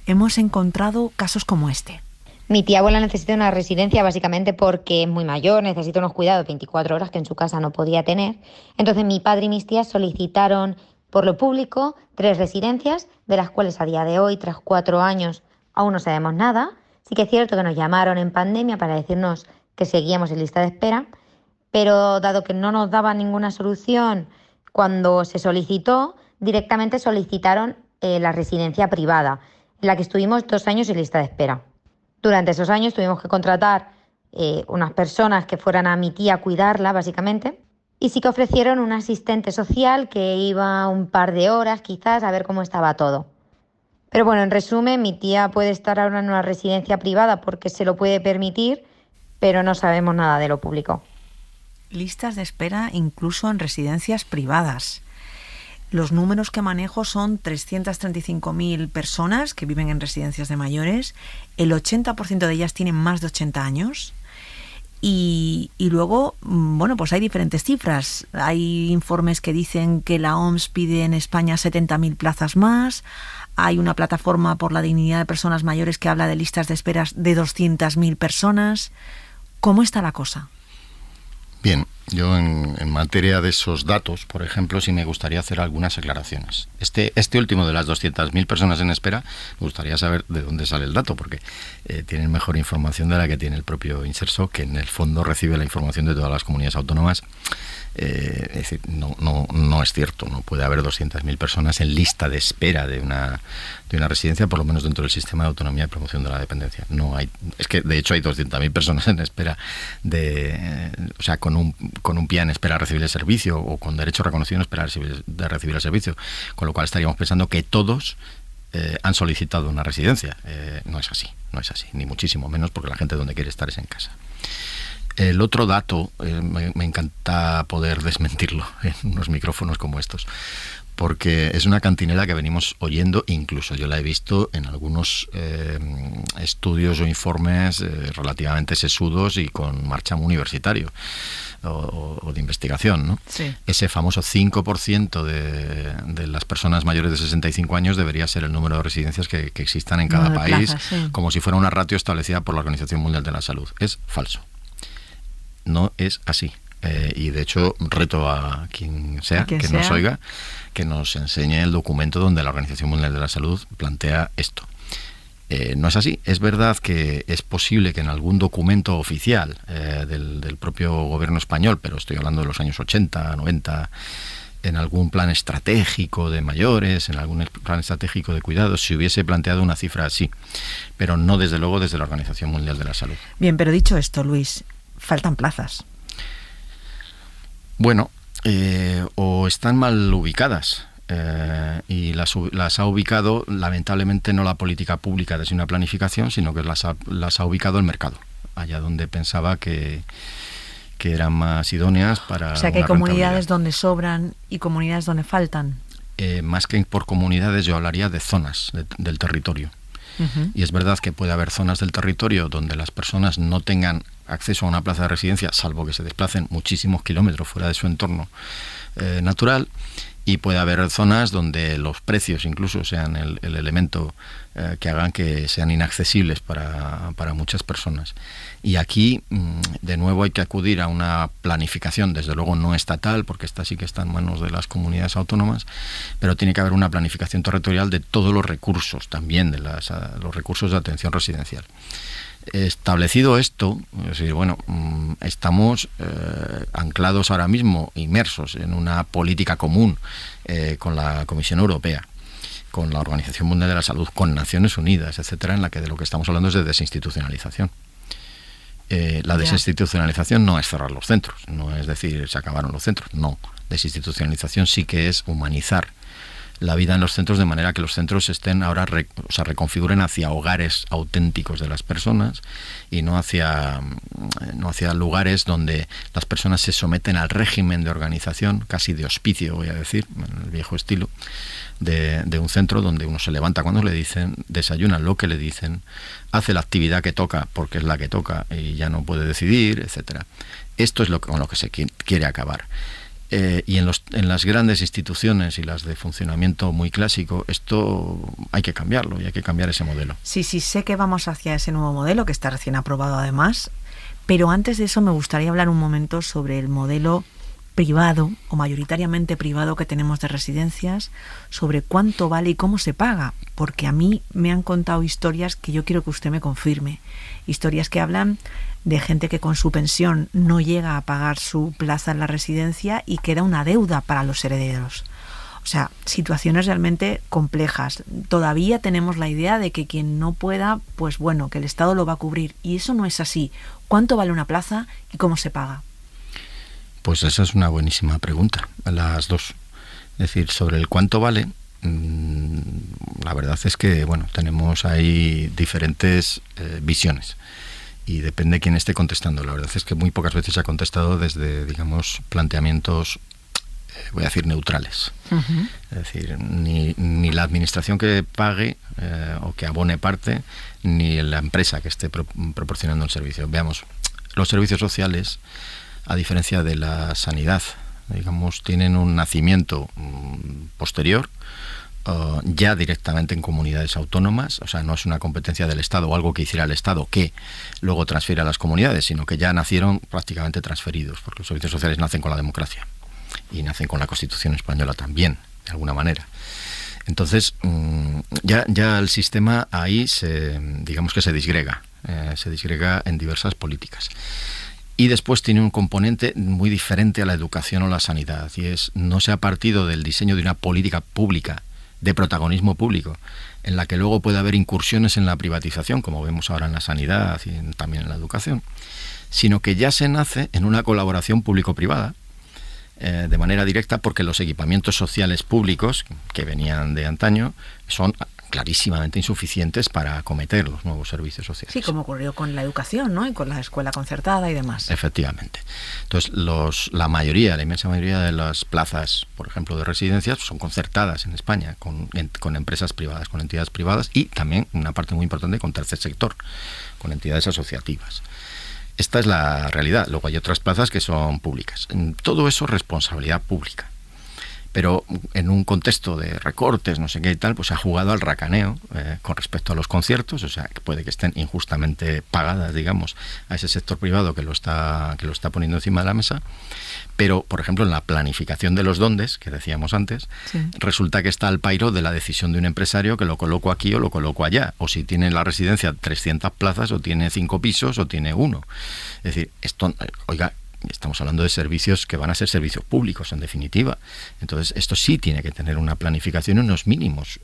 Hemos encontrado casos como este. Mi tía abuela necesita una residencia básicamente porque es muy mayor, necesita unos cuidados 24 horas que en su casa no podía tener. Entonces mi padre y mis tías solicitaron por lo público 3 residencias, de las cuales a día de hoy, tras 4 años, aún no sabemos nada. Sí que es cierto que nos llamaron en pandemia para decirnos que seguíamos en lista de espera, pero dado que no nos daban ninguna solución cuando se solicitó, directamente solicitaron la residencia privada, en la que estuvimos 2 años en lista de espera. Durante esos años tuvimos que contratar unas personas que fueran a mi tía a cuidarla, básicamente, y sí que ofrecieron un asistente social que iba un par de horas, quizás, a ver cómo estaba todo. Pero bueno, en resumen, mi tía puede estar ahora en una residencia privada porque se lo puede permitir, pero no sabemos nada de lo público. Listas de espera incluso en residencias privadas. Los números que manejo son 335.000 personas que viven en residencias de mayores. El 80% de ellas tienen más de 80 años. Y luego, bueno, pues hay diferentes cifras. Hay informes que dicen que la OMS pide en España 70.000 plazas más. Hay una plataforma por la dignidad de personas mayores que habla de listas de esperas de 200.000 personas. ¿Cómo está la cosa? Bien, yo en materia de esos datos, por ejemplo, sí me gustaría hacer algunas aclaraciones. Este último de las 200.000 personas en espera, me gustaría saber de dónde sale el dato, porque tienen mejor información de la que tiene el propio Inserso, que en el fondo recibe la información de todas las comunidades autónomas. Es decir, no es cierto, no puede haber 200.000 personas en lista de espera de una residencia, por lo menos dentro del sistema de autonomía y promoción de la dependencia. No hay, es que de hecho hay 200.000 personas en espera o sea, con un pie en espera de recibir el servicio o con derecho reconocido en espera de recibir el servicio, con lo cual estaríamos pensando que todos han solicitado una residencia. No es así, ni muchísimo menos, porque la gente donde quiere estar es en casa. El otro dato, me encanta poder desmentirlo en unos micrófonos como estos, porque es una cantinela que venimos oyendo, incluso yo la he visto en algunos estudios o informes relativamente sesudos y con marchamo universitario o de investigación, ¿no? Sí. Ese famoso 5% de las personas mayores de 65 años debería ser el número de residencias que existan en cada país, plazas, sí. Como si fuera una ratio establecida por la Organización Mundial de la Salud. Es falso. No es así. Y de hecho reto a quien sea que nos oiga que nos enseñe el documento donde la Organización Mundial de la Salud plantea esto. No es así. Es verdad que es posible que en algún documento oficial del propio gobierno español, pero estoy hablando de los años 80, 90, en algún plan estratégico de mayores, en algún plan estratégico de cuidados, se hubiese planteado una cifra así, pero no desde luego desde la Organización Mundial de la Salud. Bien, pero dicho esto, Luis, faltan plazas. Bueno, o están mal ubicadas y las ha ubicado, lamentablemente, no la política pública desde una planificación, sino que las ha ubicado el mercado, allá donde pensaba que eran más idóneas para. O sea, que hay comunidades donde sobran y comunidades donde faltan. Más que por comunidades, yo hablaría de zonas del territorio. Uh-huh. Y es verdad que puede haber zonas del territorio donde las personas no tengan acceso a una plaza de residencia, salvo que se desplacen muchísimos kilómetros fuera de su entorno natural, y puede haber zonas donde los precios incluso sean el elemento que hagan que sean inaccesibles para muchas personas. Y aquí, de nuevo, hay que acudir a una planificación, desde luego no estatal, porque esta sí que está en manos de las comunidades autónomas, pero tiene que haber una planificación territorial de todos los recursos, también de los recursos de atención residencial. Establecido esto, es decir, bueno, estamos anclados ahora mismo, inmersos en una política común con la Comisión Europea, con la Organización Mundial de la Salud, con Naciones Unidas, etcétera, en la que de lo que estamos hablando es de desinstitucionalización. La desinstitucionalización no es cerrar los centros, no es decir, se acabaron los centros, no. Desinstitucionalización sí que es humanizar la vida en los centros de manera que los centros estén ahora reconfiguren hacia hogares auténticos de las personas y no hacia lugares donde las personas se someten al régimen de organización, casi de hospicio, voy a decir, en el viejo estilo, de un centro donde uno se levanta cuando le dicen, desayuna lo que le dicen, hace la actividad que toca porque es la que toca y ya no puede decidir, etcétera. Esto es con lo que se quiere acabar. Y en las grandes instituciones y las de funcionamiento muy clásico, esto hay que cambiarlo y hay que cambiar ese modelo. Sí, sé que vamos hacia ese nuevo modelo, que está recién aprobado además, pero antes de eso me gustaría hablar un momento sobre el modelo privado o mayoritariamente privado que tenemos de residencias, sobre cuánto vale y cómo se paga, porque a mí me han contado historias que yo quiero que usted me confirme, historias que hablan de gente que con su pensión no llega a pagar su plaza en la residencia y queda una deuda para los herederos. O sea, situaciones realmente complejas. Todavía tenemos la idea de que quien no pueda, pues bueno, que el Estado lo va a cubrir, y eso no es así. ¿Cuánto vale una plaza y cómo se paga? Pues esa es una buenísima pregunta, las dos. Es decir, sobre el cuánto vale, la verdad es que, bueno, tenemos ahí diferentes visiones y depende de quién esté contestando. La verdad es que muy pocas veces se ha contestado desde, digamos, planteamientos, voy a decir, neutrales. Uh-huh. Es decir, ni la administración que pague o que abone parte, ni la empresa que esté proporcionando el servicio. Veamos, los servicios sociales, a diferencia de la sanidad, digamos, tienen un nacimiento posterior, ya directamente en comunidades autónomas. O sea, no es una competencia del Estado o algo que hiciera el Estado que luego transfiere a las comunidades, sino que ya nacieron prácticamente transferidos, porque los servicios sociales nacen con la democracia y nacen con la Constitución española también, de alguna manera. Entonces, ya el sistema ahí digamos que se disgrega en diversas políticas. Y después tiene un componente muy diferente a la educación o la sanidad, y no se ha partido del diseño de una política pública, de protagonismo público, en la que luego puede haber incursiones en la privatización, como vemos ahora en la sanidad y también en la educación, sino que ya se nace en una colaboración público-privada, de manera directa, porque los equipamientos sociales públicos que venían de antaño son clarísimamente insuficientes para acometer los nuevos servicios sociales. Sí, como ocurrió con la educación, ¿no? Y con la escuela concertada y demás. Efectivamente. Entonces, la inmensa mayoría de las plazas, por ejemplo, de residencias, son concertadas en España con empresas privadas, con entidades privadas, y también una parte muy importante con tercer sector, con entidades asociativas. Esta es la realidad. Luego hay otras plazas que son públicas. Todo eso es responsabilidad pública. Pero en un contexto de recortes, no sé qué y tal, pues se ha jugado al racaneo con respecto a los conciertos. O sea, que puede que estén injustamente pagadas, digamos, a ese sector privado que lo está poniendo encima de la mesa. Pero, por ejemplo, en la planificación de los dondes, que decíamos antes, sí, resulta que está al pairo de la decisión de un empresario que lo coloco aquí o lo coloco allá. O si tiene la residencia 300 plazas, o tiene 5 pisos, o tiene 1. Es decir, esto, oiga, estamos hablando de servicios que van a ser servicios públicos, en definitiva. Entonces, esto sí tiene que tener una planificación y unos mínimos,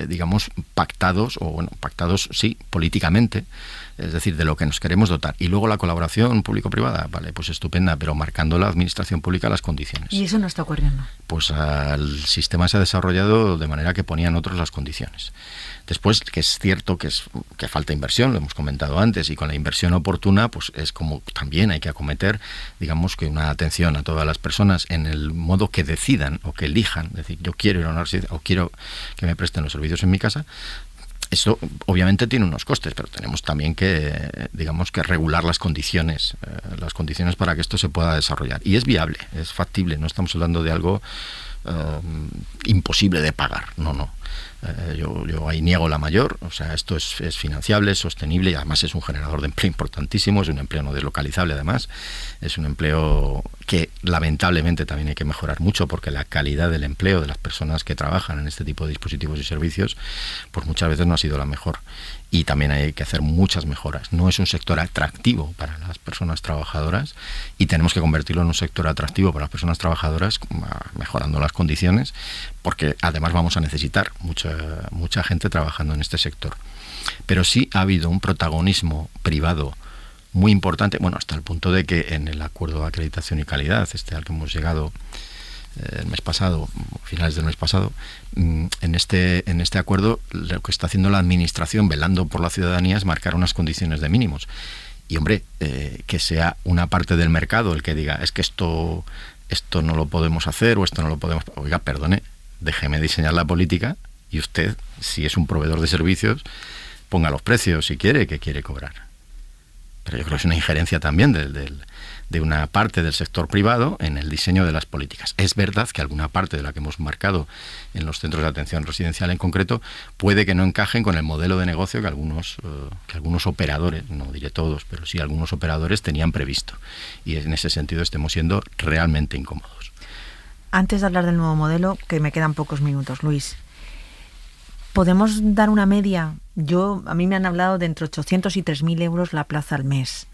digamos, pactados sí, políticamente, es decir, de lo que nos queremos dotar. Y luego la colaboración público-privada, vale, pues estupenda, pero marcando la administración pública las condiciones. ¿Y eso no está ocurriendo? Pues el sistema se ha desarrollado de manera que ponían otros las condiciones. Después, que es cierto que falta inversión, lo hemos comentado antes, y con la inversión oportuna, pues es como también hay que acometer, digamos, que una atención a todas las personas en el modo que decidan o que elijan. Es decir, yo quiero ir a una residencia o quiero que me presten los servicios en mi casa. Eso obviamente tiene unos costes, pero tenemos también que, digamos, que regular las condiciones para que esto se pueda desarrollar. Y es viable, es factible, no estamos hablando de algo imposible de pagar, no. Yo ahí niego la mayor. O sea, esto es financiable, es sostenible, y además es un generador de empleo importantísimo, es un empleo no deslocalizable, además es un empleo que lamentablemente también hay que mejorar mucho, porque la calidad del empleo de las personas que trabajan en este tipo de dispositivos y servicios pues muchas veces no ha sido la mejor, y también hay que hacer muchas mejoras. No es un sector atractivo para las personas trabajadoras, y tenemos que convertirlo en un sector atractivo para las personas trabajadoras, mejorando las condiciones, porque además vamos a necesitar mucha gente trabajando en este sector. Pero sí ha habido un protagonismo privado muy importante, bueno, hasta el punto de que en el acuerdo de acreditación y calidad, al que hemos llegado el mes pasado, finales del mes pasado, en este acuerdo lo que está haciendo la administración, velando por la ciudadanía, es marcar unas condiciones de mínimos. Y hombre, que sea una parte del mercado el que diga, es que esto no lo podemos hacer, o esto no lo podemos... Oiga, perdone, déjeme diseñar la política, y usted, si es un proveedor de servicios, ponga los precios si quiere, que quiere cobrar. pero yo creo que es una injerencia también de una parte del sector privado en el diseño de las políticas. Es verdad que alguna parte de la que hemos marcado en los centros de atención residencial en concreto puede que no encajen con el modelo de negocio que algunos operadores, no diré todos, pero sí algunos operadores tenían previsto. Y en ese sentido estemos siendo realmente incómodos. Antes de hablar del nuevo modelo, que me quedan pocos minutos, Luis, ¿podemos dar una media? A mí me han hablado de entre 800 y 3.000 euros la plaza al mes.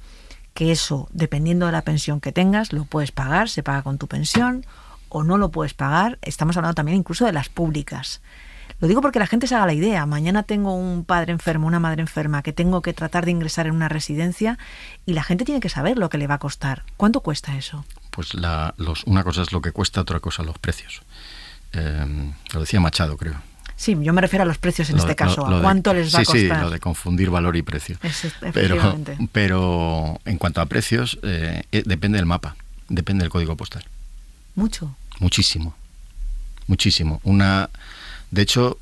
Que eso, dependiendo de la pensión que tengas, lo puedes pagar, se paga con tu pensión, o no lo puedes pagar. Estamos hablando también incluso de las públicas. Lo digo porque la gente se haga la idea. Mañana tengo un padre enfermo, una madre enferma, que tengo que tratar de ingresar en una residencia, y la gente tiene que saber lo que le va a costar. ¿Cuánto cuesta eso? Pues una cosa es lo que cuesta, otra cosa los precios. Lo decía Machado, creo. Sí, yo me refiero a los precios en este caso, a cuánto les va a costar. Sí, lo de confundir valor y precio. Pero en cuanto a precios, depende del mapa, depende del código postal. ¿Mucho? Muchísimo. De hecho,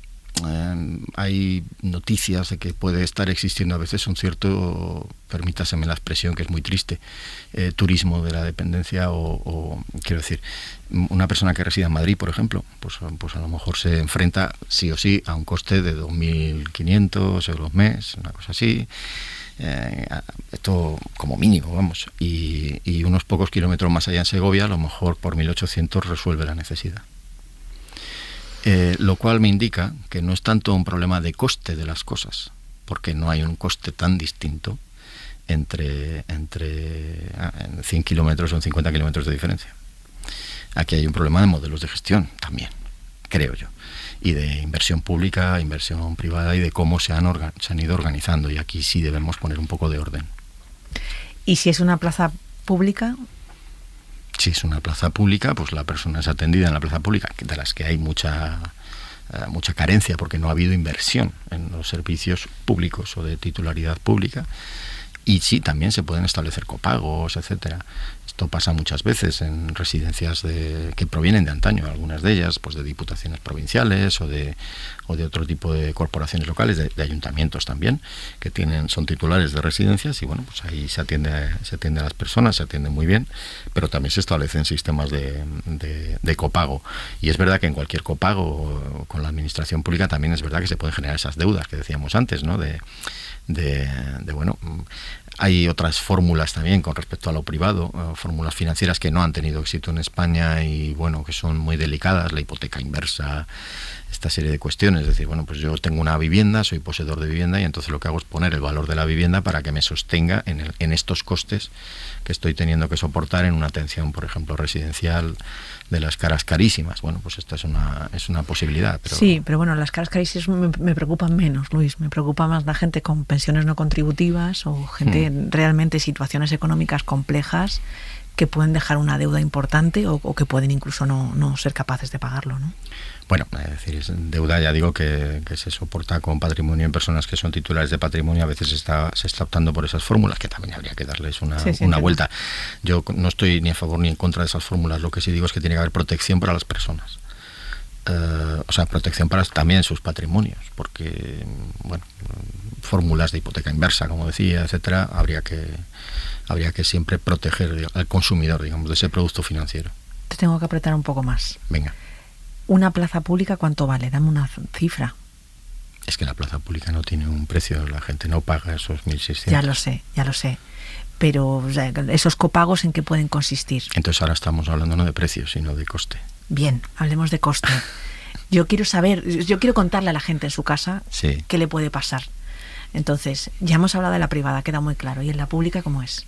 hay noticias de que puede estar existiendo a veces un cierto, permítaseme la expresión que es muy triste, turismo de la dependencia o quiero decir, una persona que resida en Madrid, por ejemplo, pues a lo mejor se enfrenta sí o sí a un coste de 2.500 euros mes, una cosa así, esto como mínimo, vamos, y unos pocos kilómetros más allá en Segovia, a lo mejor por 1.800 resuelve la necesidad. Lo cual me indica que no es tanto un problema de coste de las cosas, porque no hay un coste tan distinto entre 100 kilómetros o en 50 kilómetros de diferencia. Aquí hay un problema de modelos de gestión también, creo yo, y de inversión pública, inversión privada y de cómo se han ido organizando, y aquí sí debemos poner un poco de orden. ¿Y si es una plaza pública? Si es una plaza pública, pues la persona es atendida en la plaza pública, de las que hay mucha carencia porque no ha habido inversión en los servicios públicos o de titularidad pública. Y sí, también se pueden establecer copagos, etcétera. Esto pasa muchas veces en residencias que provienen de antaño, algunas de ellas pues de diputaciones provinciales o de otro tipo de corporaciones locales, de ayuntamientos también, que son titulares de residencias, y bueno, pues ahí se atiende a las personas, se atiende muy bien, pero también se establecen sistemas de copago. Y es verdad que en cualquier copago con la administración pública también es verdad que se pueden generar esas deudas que decíamos antes, ¿no? Bueno, hay otras fórmulas también con respecto a lo privado, fórmulas financieras que no han tenido éxito en España y bueno, que son muy delicadas, la hipoteca inversa, esta serie de cuestiones. Es decir, bueno, pues yo tengo una vivienda, soy poseedor de vivienda, y entonces lo que hago es poner el valor de la vivienda para que me sostenga en estos costes que estoy teniendo que soportar en una atención, por ejemplo, residencial de las caras carísimas. Bueno, pues esta es una posibilidad. Pero... Sí, pero bueno, las caras carísimas me preocupan menos, Luis. Me preocupa más la gente con pensiones no contributivas o gente realmente en situaciones económicas complejas que pueden dejar una deuda importante o que pueden incluso no ser capaces de pagarlo, ¿no? Bueno, es decir, es deuda, ya digo, que se soporta con patrimonio en personas que son titulares de patrimonio. A veces se está optando por esas fórmulas, que también habría que darles una vuelta. Yo no estoy ni a favor ni en contra de esas fórmulas. Lo que sí digo es que tiene que haber protección para las personas. O sea, protección para también sus patrimonios, porque, bueno, fórmulas de hipoteca inversa, como decía, etcétera, habría que siempre proteger al consumidor, digamos, de ese producto financiero. Te tengo que apretar un poco más. Venga. ¿Una plaza pública cuánto vale? Dame una cifra. Es que la plaza pública no tiene un precio, la gente no paga esos 1.600. Ya lo sé. Pero o sea, esos copagos, ¿en qué pueden consistir? Entonces ahora estamos hablando no de precios, sino de coste. Bien, hablemos de coste. Yo quiero contarle a la gente en su casa qué le puede pasar. Entonces, ya hemos hablado de la privada, queda muy claro. ¿Y en la pública cómo es?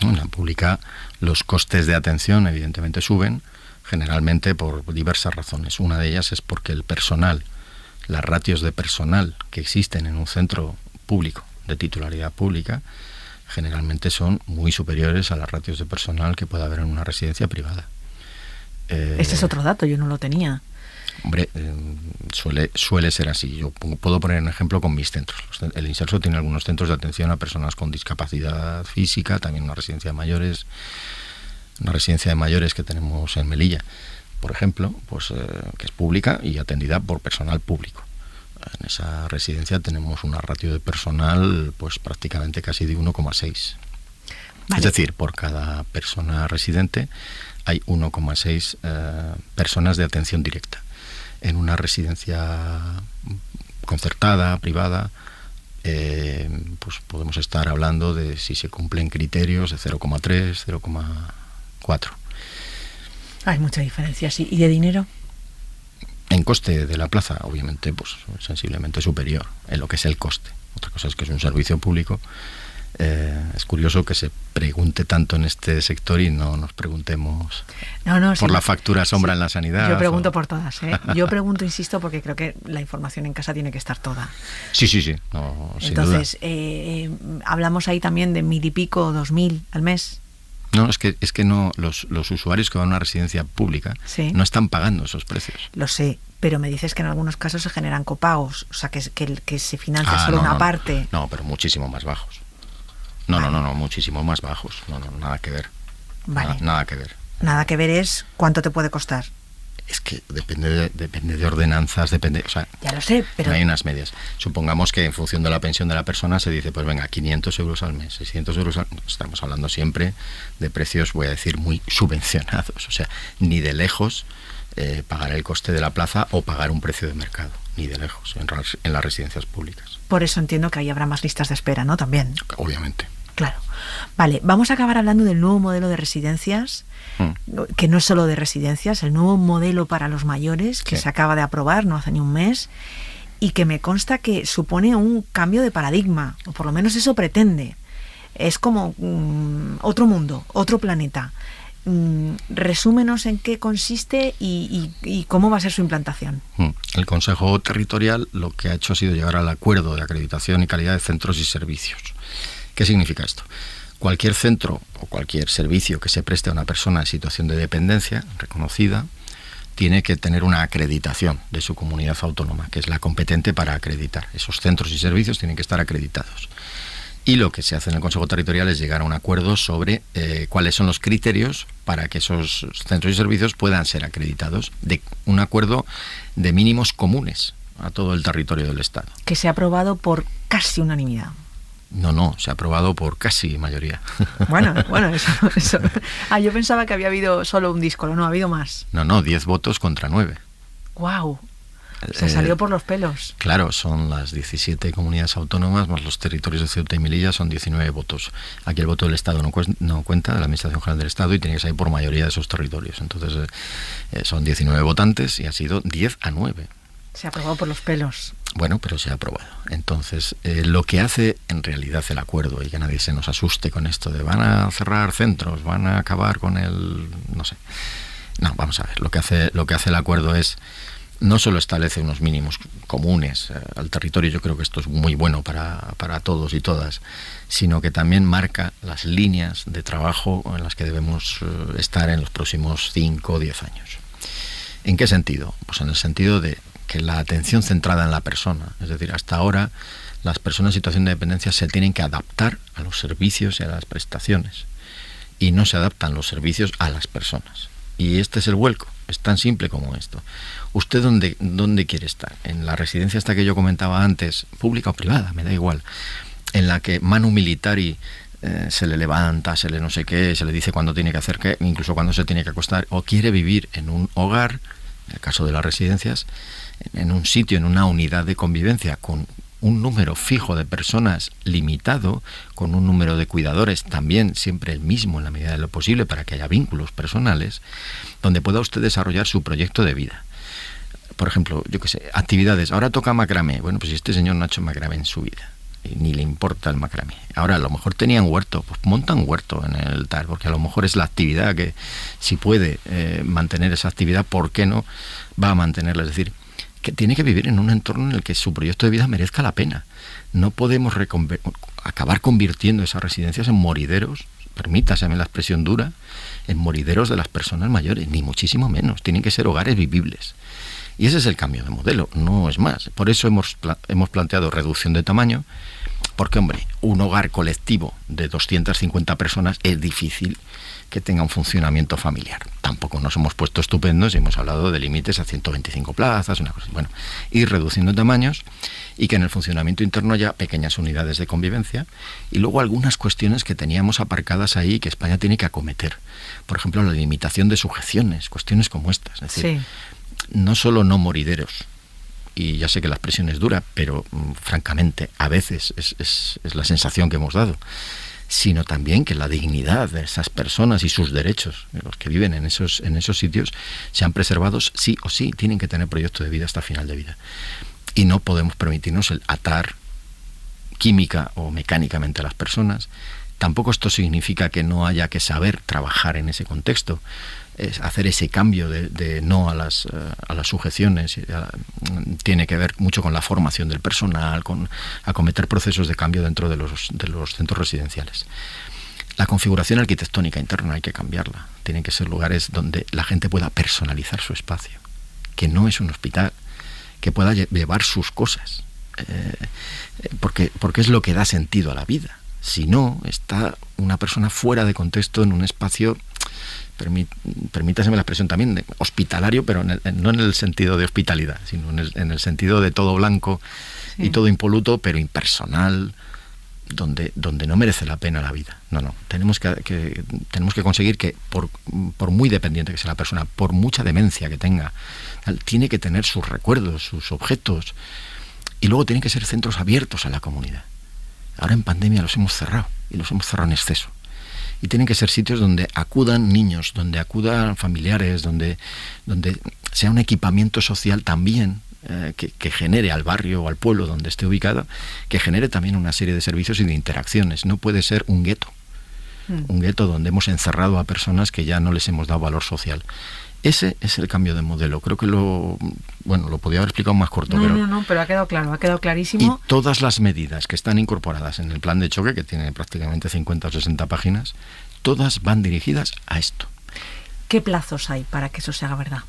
En la pública los costes de atención evidentemente suben, generalmente por diversas razones. Una de ellas es porque el personal, las ratios de personal que existen en un centro público de titularidad pública, generalmente son muy superiores a las ratios de personal que puede haber en una residencia privada. Este es otro dato, yo no lo tenía. Hombre, suele ser así. Yo puedo poner un ejemplo con mis centros. El Inserso tiene algunos centros de atención a personas con discapacidad física, también una residencia de mayores. Una residencia de mayores que tenemos en Melilla, por ejemplo, pues que es pública y atendida por personal público. En esa residencia tenemos una ratio de personal pues prácticamente casi de 1,6. Vale. Es decir, por cada persona residente hay 1,6 personas de atención directa. En una residencia concertada, privada, pues podemos estar hablando de, si se cumplen criterios, de 0,3, 0,4. Hay mucha diferencia, sí. ¿Y de dinero? En coste de la plaza, obviamente, pues sensiblemente superior en lo que es el coste. Otra cosa es que es un servicio público. Es curioso que se pregunte tanto en este sector y no nos preguntemos por la factura sombra en la sanidad. Yo pregunto por todas, ¿eh? Yo pregunto, insisto, porque creo que la información en casa tiene que estar toda. Sí. No, entonces, hablamos ahí también de 1.000 y pico, 2.000 al mes. No, es que no, los usuarios que van a una residencia pública no están pagando esos precios. Lo sé, pero me dices que en algunos casos se generan copagos, o sea, que se financia solo una parte. No, pero muchísimo más bajos. No, muchísimo más bajos. No, nada que ver. Vale. Nada que ver. Nada que ver es cuánto te puede costar. Es que depende de ordenanzas, o sea, ya lo sé, pero no hay unas medias. Supongamos que en función de la pensión de la persona se dice, pues venga, 500 euros al mes, 600 euros al mes. Estamos hablando siempre de precios, voy a decir, muy subvencionados. O sea, ni de lejos pagar el coste de la plaza o pagar un precio de mercado. Ni de lejos, en las residencias públicas. Por eso entiendo que ahí habrá más listas de espera, ¿no? También. Obviamente. Claro. Vale, vamos a acabar hablando del nuevo modelo de residencias, que no es solo de residencias, el nuevo modelo para los mayores, que se acaba de aprobar no hace ni un mes, y que me consta que supone un cambio de paradigma, o por lo menos eso pretende. Es como otro mundo, otro planeta. Resúmenos en qué consiste y cómo va a ser su implantación. El Consejo Territorial lo que ha hecho ha sido llegar al acuerdo de acreditación y calidad de centros y servicios. ¿Qué significa esto? Cualquier centro o cualquier servicio que se preste a una persona en situación de dependencia reconocida tiene que tener una acreditación de su comunidad autónoma, que es la competente para acreditar. Esos centros y servicios tienen que estar acreditados. Y lo que se hace en el Consejo Territorial es llegar a un acuerdo sobre cuáles son los criterios para que esos centros y servicios puedan ser acreditados, de un acuerdo de mínimos comunes a todo el territorio del Estado. Que se ha aprobado por casi unanimidad. No, se ha aprobado por casi mayoría. Bueno, eso. Yo pensaba que había habido solo un díscolo, no, ha habido más. No, 10 votos contra 9. ¡Guau! Se salió por los pelos. Claro, son las 17 comunidades autónomas más los territorios de Ceuta y Melilla, son 19 votos. Aquí el voto del Estado no cuenta, de la Administración General del Estado, y tiene que salir por mayoría de esos territorios. Entonces son 19 votantes y ha sido 10-9. Se ha aprobado por los pelos. Bueno, pero se ha aprobado. Entonces, lo que hace en realidad el acuerdo, y que nadie se nos asuste con esto de van a cerrar centros, van a acabar con el... no sé. No, vamos a ver, lo que hace el acuerdo es no solo establece unos mínimos comunes al territorio, yo creo que esto es muy bueno para todos y todas, sino que también marca las líneas de trabajo en las que debemos estar en los próximos 5 o 10 años. ¿En qué sentido? Pues en el sentido de que la atención centrada en la persona, es decir, hasta ahora las personas en situación de dependencia se tienen que adaptar a los servicios y a las prestaciones, y no se adaptan los servicios a las personas. Y este es el vuelco, es tan simple como esto. ¿Usted dónde quiere estar? ¿En la residencia esta que yo comentaba antes, pública o privada? Me da igual. En la que manu militari se le levanta, se le no sé qué, se le dice cuándo tiene que hacer qué, incluso cuándo se tiene que acostar, o quiere vivir en un hogar, en el caso de las residencias, en un sitio, en una unidad de convivencia con un número fijo de personas limitado, con un número de cuidadores también siempre el mismo en la medida de lo posible para que haya vínculos personales, donde pueda usted desarrollar su proyecto de vida. Por ejemplo, yo qué sé, actividades. Ahora toca macramé. Bueno, pues si este señor no ha hecho macramé en su vida, y ni le importa el macramé. Ahora, a lo mejor tenían huerto, pues monta un huerto en el tal, porque a lo mejor es la actividad que, si puede mantener esa actividad, ¿por qué no va a mantenerla? Es decir, que tiene que vivir en un entorno en el que su proyecto de vida merezca la pena. No podemos acabar convirtiendo esas residencias en morideros, permítaseme la expresión dura, en morideros de las personas mayores, ni muchísimo menos. Tienen que ser hogares vivibles. Y ese es el cambio de modelo, no es más. Por eso hemos planteado reducción de tamaño, Porque, hombre, un hogar colectivo de 250 personas es difícil que tenga un funcionamiento familiar. Tampoco nos hemos puesto estupendos y hemos hablado de límites a 125 plazas, una cosa así. Bueno, ir reduciendo tamaños y que en el funcionamiento interno haya pequeñas unidades de convivencia y luego algunas cuestiones que teníamos aparcadas ahí que España tiene que acometer. Por ejemplo, la limitación de sujeciones, cuestiones como estas. Es decir, no solo no morideros, y ya sé que la expresión es dura, pero francamente a veces es la sensación que hemos dado, sino también que la dignidad de esas personas y sus derechos, de los que viven en esos sitios, sean preservados sí o sí, tienen que tener proyecto de vida hasta final de vida. Y no podemos permitirnos el atar química o mecánicamente a las personas. Tampoco esto significa que no haya que saber trabajar en ese contexto, es hacer ese cambio de no a las sujeciones. Tiene que ver mucho con la formación del personal, con acometer procesos de cambio dentro de los centros residenciales. La configuración arquitectónica interna hay que cambiarla. Tienen que ser lugares donde la gente pueda personalizar su espacio, que no es un hospital, que pueda llevar sus cosas, porque es lo que da sentido a la vida. Si no, está una persona fuera de contexto en un espacio, permítaseme la expresión también, hospitalario, pero no en el sentido de hospitalidad, sino en el sentido de todo blanco y todo impoluto, pero impersonal, donde no merece la pena la vida. No. Tenemos que conseguir que, por muy dependiente que sea la persona, por mucha demencia que tenga, tiene que tener sus recuerdos, sus objetos, y luego tienen que ser centros abiertos a la comunidad. Ahora en pandemia los hemos cerrado, y los hemos cerrado en exceso. Y tienen que ser sitios donde acudan niños, donde acudan familiares, donde sea un equipamiento social también que genere al barrio o al pueblo donde esté ubicado, que genere también una serie de servicios y de interacciones. No puede ser un gueto, un gueto donde hemos encerrado a personas que ya no les hemos dado valor social. Ese es el cambio de modelo. Creo que lo podía haber explicado más corto. Pero ha quedado claro, ha quedado clarísimo. Y todas las medidas que están incorporadas en el plan de choque, que tiene prácticamente 50 o 60 páginas, todas van dirigidas a esto. ¿Qué plazos hay para que eso se haga verdad?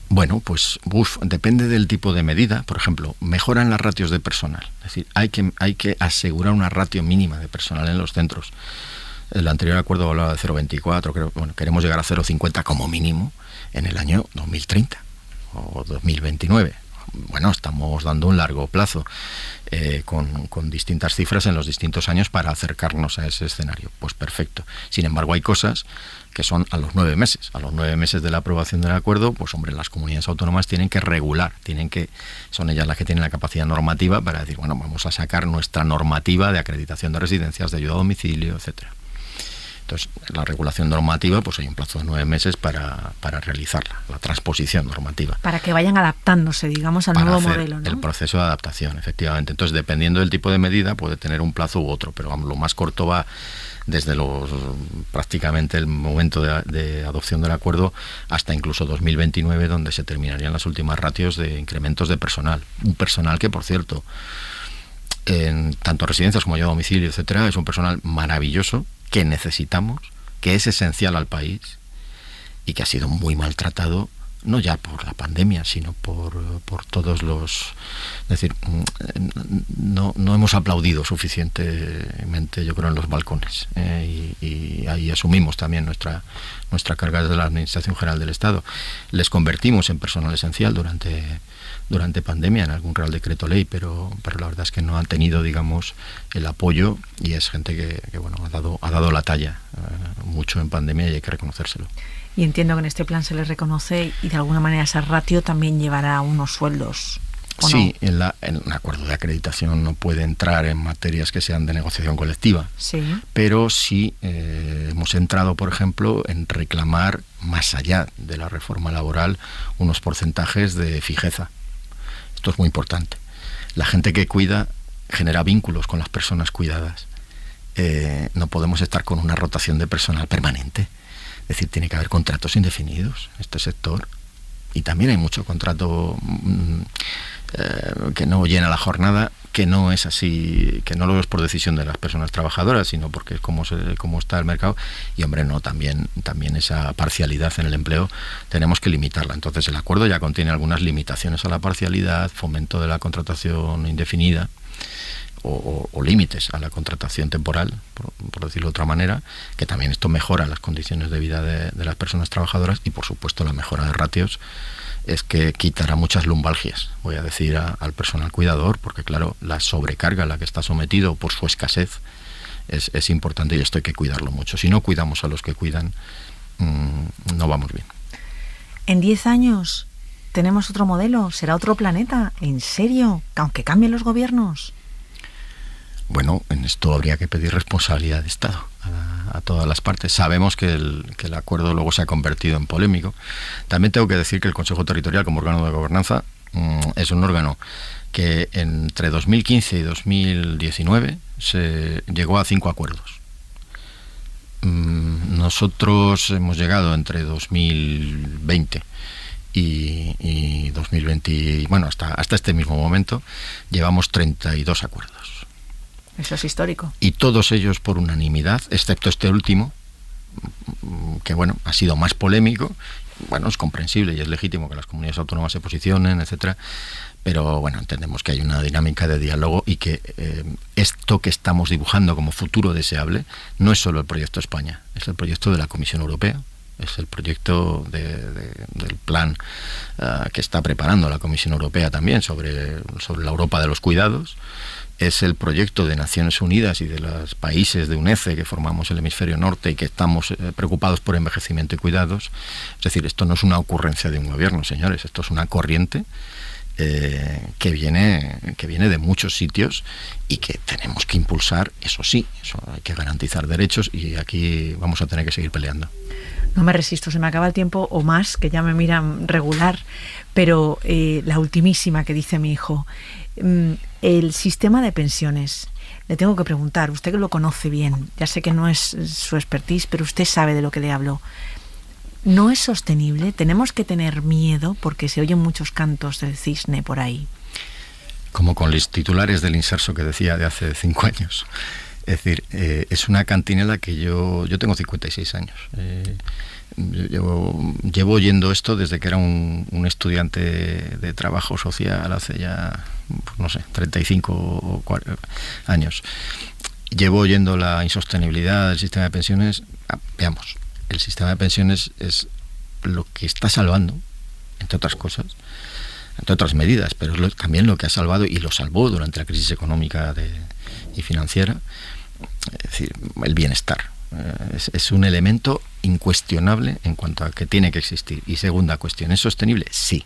Bueno, pues depende del tipo de medida. Por ejemplo, mejoran las ratios de personal. Es decir, hay que asegurar una ratio mínima de personal en los centros. El anterior acuerdo hablaba de 0,24, queremos llegar a 0,50 como mínimo en el año 2030 o 2029. Bueno, estamos dando un largo plazo con distintas cifras en los distintos años para acercarnos a ese escenario. Pues perfecto. Sin embargo, hay cosas que son a los 9 meses. A los 9 meses de la aprobación del acuerdo, pues hombre, las comunidades autónomas tienen que regular, son ellas las que tienen la capacidad normativa para decir, bueno, vamos a sacar nuestra normativa de acreditación de residencias, de ayuda a domicilio, etcétera. Entonces, la regulación normativa, pues hay un plazo de 9 meses para realizarla, la transposición normativa. Para que vayan adaptándose, digamos, al nuevo modelo, ¿no? El proceso de adaptación, efectivamente. Entonces, dependiendo del tipo de medida, puede tener un plazo u otro, pero vamos, lo más corto va desde prácticamente el momento de adopción del acuerdo hasta incluso 2029, donde se terminarían las últimas ratios de incrementos de personal. Un personal que, por cierto, en tanto residencias como ayuda a domicilio, etcétera, es un personal maravilloso, que necesitamos, que es esencial al país y que ha sido muy maltratado, no ya por la pandemia, sino por todos los... Es decir, no hemos aplaudido suficientemente, yo creo, en los balcones. Y ahí asumimos también nuestra carga desde la Administración General del Estado. Les convertimos en personal esencial durante pandemia en algún Real Decreto Ley, pero la verdad es que no han tenido, digamos, el apoyo, y es gente que ha dado la talla mucho en pandemia y hay que reconocérselo. Y entiendo que en este plan se les reconoce y de alguna manera esa ratio también llevará unos sueldos. Sí, no? En un acuerdo de acreditación no puede entrar en materias que sean de negociación colectiva. Sí. Pero sí hemos entrado, por ejemplo, en reclamar, más allá de la reforma laboral, unos porcentajes de fijeza. Esto es muy importante. La gente que cuida genera vínculos con las personas cuidadas. No podemos estar con una rotación de personal permanente. Es decir, tiene que haber contratos indefinidos en este sector. Y también hay mucho contrato que no llena la jornada, que no es así, que no lo es por decisión de las personas trabajadoras, sino porque es como está el mercado. Y hombre, no, también esa parcialidad en el empleo tenemos que limitarla. Entonces el acuerdo ya contiene algunas limitaciones a la parcialidad, fomento de la contratación indefinida, o límites a la contratación temporal, por decirlo de otra manera, que también esto mejora las condiciones de vida de las personas trabajadoras, y por supuesto la mejora de ratios es que quitará muchas lumbalgias, voy a decir, al personal cuidador, porque claro, la sobrecarga a la que está sometido por su escasez es importante, y esto hay que cuidarlo mucho. Si no cuidamos a los que cuidan, no vamos bien. En 10 años tenemos otro modelo, será otro planeta, ¿en serio? Aunque cambien los gobiernos. Bueno, en esto habría que pedir responsabilidad de Estado a todas las partes. Sabemos que el acuerdo luego se ha convertido en polémico. También tengo que decir que el Consejo Territorial, como órgano de gobernanza, es un órgano que entre 2015 y 2019 se llegó a 5 acuerdos. Nosotros hemos llegado entre 2020 y 2020, bueno, hasta este mismo momento, llevamos 32 acuerdos. Eso es histórico. Y todos ellos por unanimidad, excepto este último, que bueno, ha sido más polémico. Bueno, es comprensible y es legítimo que las comunidades autónomas se posicionen, etcétera, pero bueno, entendemos que hay una dinámica de diálogo y que esto que estamos dibujando como futuro deseable no es solo el proyecto España, es el proyecto de la Comisión Europea, es el proyecto del plan que está preparando la Comisión Europea también sobre la Europa de los cuidados. Es el proyecto de Naciones Unidas y de los países de UNECE que formamos el hemisferio norte y que estamos preocupados por envejecimiento y cuidados. Es decir, esto no es una ocurrencia de un gobierno, señores, esto es una corriente que viene de muchos sitios y que tenemos que impulsar. Eso sí, eso hay que garantizar derechos, y aquí vamos a tener que seguir peleando. No me resisto, se me acaba el tiempo o más, que ya me miran regular, pero la ultimísima que dice mi hijo, el sistema de pensiones. Le tengo que preguntar, usted que lo conoce bien, ya sé que no es su expertise, pero usted sabe de lo que le hablo. ¿No es sostenible? ¿Tenemos que tener miedo? Porque se oyen muchos cantos del cisne por ahí. Como con los titulares del Inserso que decía de hace 5 años. Es decir, es una cantinela que yo tengo 56 años. Llevo oyendo esto desde que era un estudiante de trabajo social hace ya, pues no sé, 35 o 40 años. Llevo oyendo la insostenibilidad del sistema de pensiones. Veamos, el sistema de pensiones es lo que está salvando, entre otras cosas, entre otras medidas, pero es también lo que ha salvado y lo salvó durante la crisis económica y financiera, es decir, el bienestar. Es un elemento incuestionable en cuanto a que tiene que existir. Y segunda cuestión, ¿es sostenible? Sí.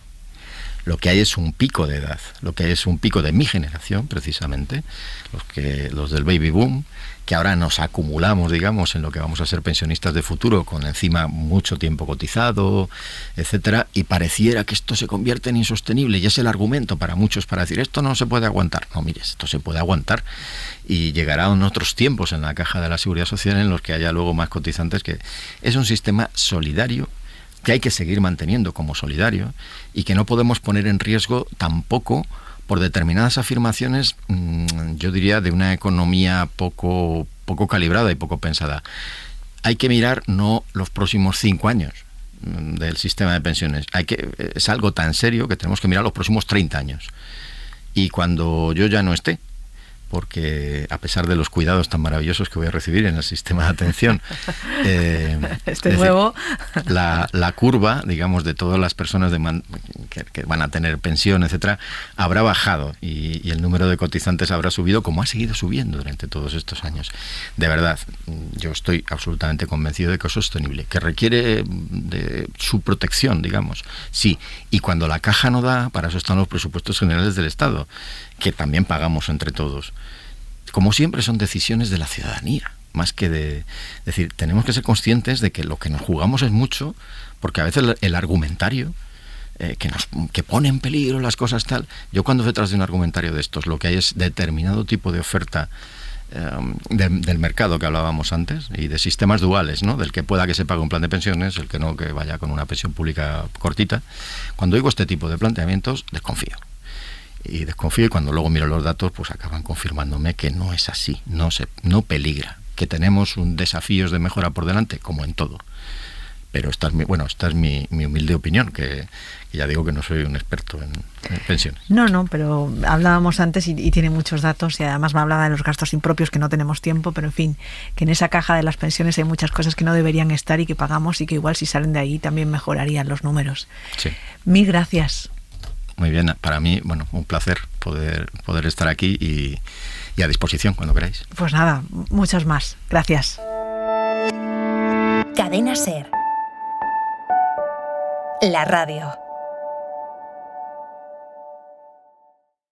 Lo que hay es un pico de edad, lo que hay es un pico de mi generación, precisamente, los del baby boom, que ahora nos acumulamos, digamos, en lo que vamos a ser pensionistas de futuro, con encima mucho tiempo cotizado, etcétera, y pareciera que esto se convierte en insostenible, y es el argumento para muchos para decir, esto no se puede aguantar. No, mire, esto se puede aguantar, y llegarán otros tiempos en la caja de la Seguridad Social en los que haya luego más cotizantes. Que es un sistema solidario, que hay que seguir manteniendo como solidario, y que no podemos poner en riesgo tampoco por determinadas afirmaciones, yo diría, de una economía poco calibrada y poco pensada. Hay que mirar no los próximos 5 años del sistema de pensiones, es algo tan serio que tenemos que mirar los próximos 30 años. Y cuando yo ya no esté, porque a pesar de los cuidados tan maravillosos que voy a recibir en el sistema de atención, nuevo, la curva, digamos, de todas las personas que van a tener pensión, etcétera, habrá bajado, y el número de cotizantes habrá subido, como ha seguido subiendo durante todos estos años. De verdad, yo estoy absolutamente convencido de que es sostenible, que requiere de su protección, digamos, sí, y cuando la caja no da, para eso están los presupuestos generales del Estado, que también pagamos entre todos. Como siempre, son decisiones de la ciudadanía, más que de decir, tenemos que ser conscientes de que lo que nos jugamos es mucho, porque a veces el argumentario que pone en peligro las cosas tal. Yo cuando detrás de un argumentario de estos lo que hay es determinado tipo de oferta del mercado que hablábamos antes, y de sistemas duales, ¿no? Del que pueda que se pague un plan de pensiones, el que no, que vaya con una pensión pública cortita. Cuando oigo este tipo de planteamientos, desconfío. Y cuando luego miro los datos, pues acaban confirmándome que no es así, no peligra, que tenemos desafíos de mejora por delante, como en todo, Pero esta es mi humilde opinión, que ya digo que no soy un experto en pensiones. No, pero hablábamos antes y tiene muchos datos, y además me hablaba de los gastos impropios, que no tenemos tiempo, pero en fin, que en esa caja de las pensiones hay muchas cosas que no deberían estar y que pagamos, y que igual si salen de ahí también mejorarían los números. Sí. Mil gracias. Muy bien, para mí, un placer poder estar aquí y a disposición cuando queráis. Pues nada, muchas más. Gracias. Cadena SER. La radio.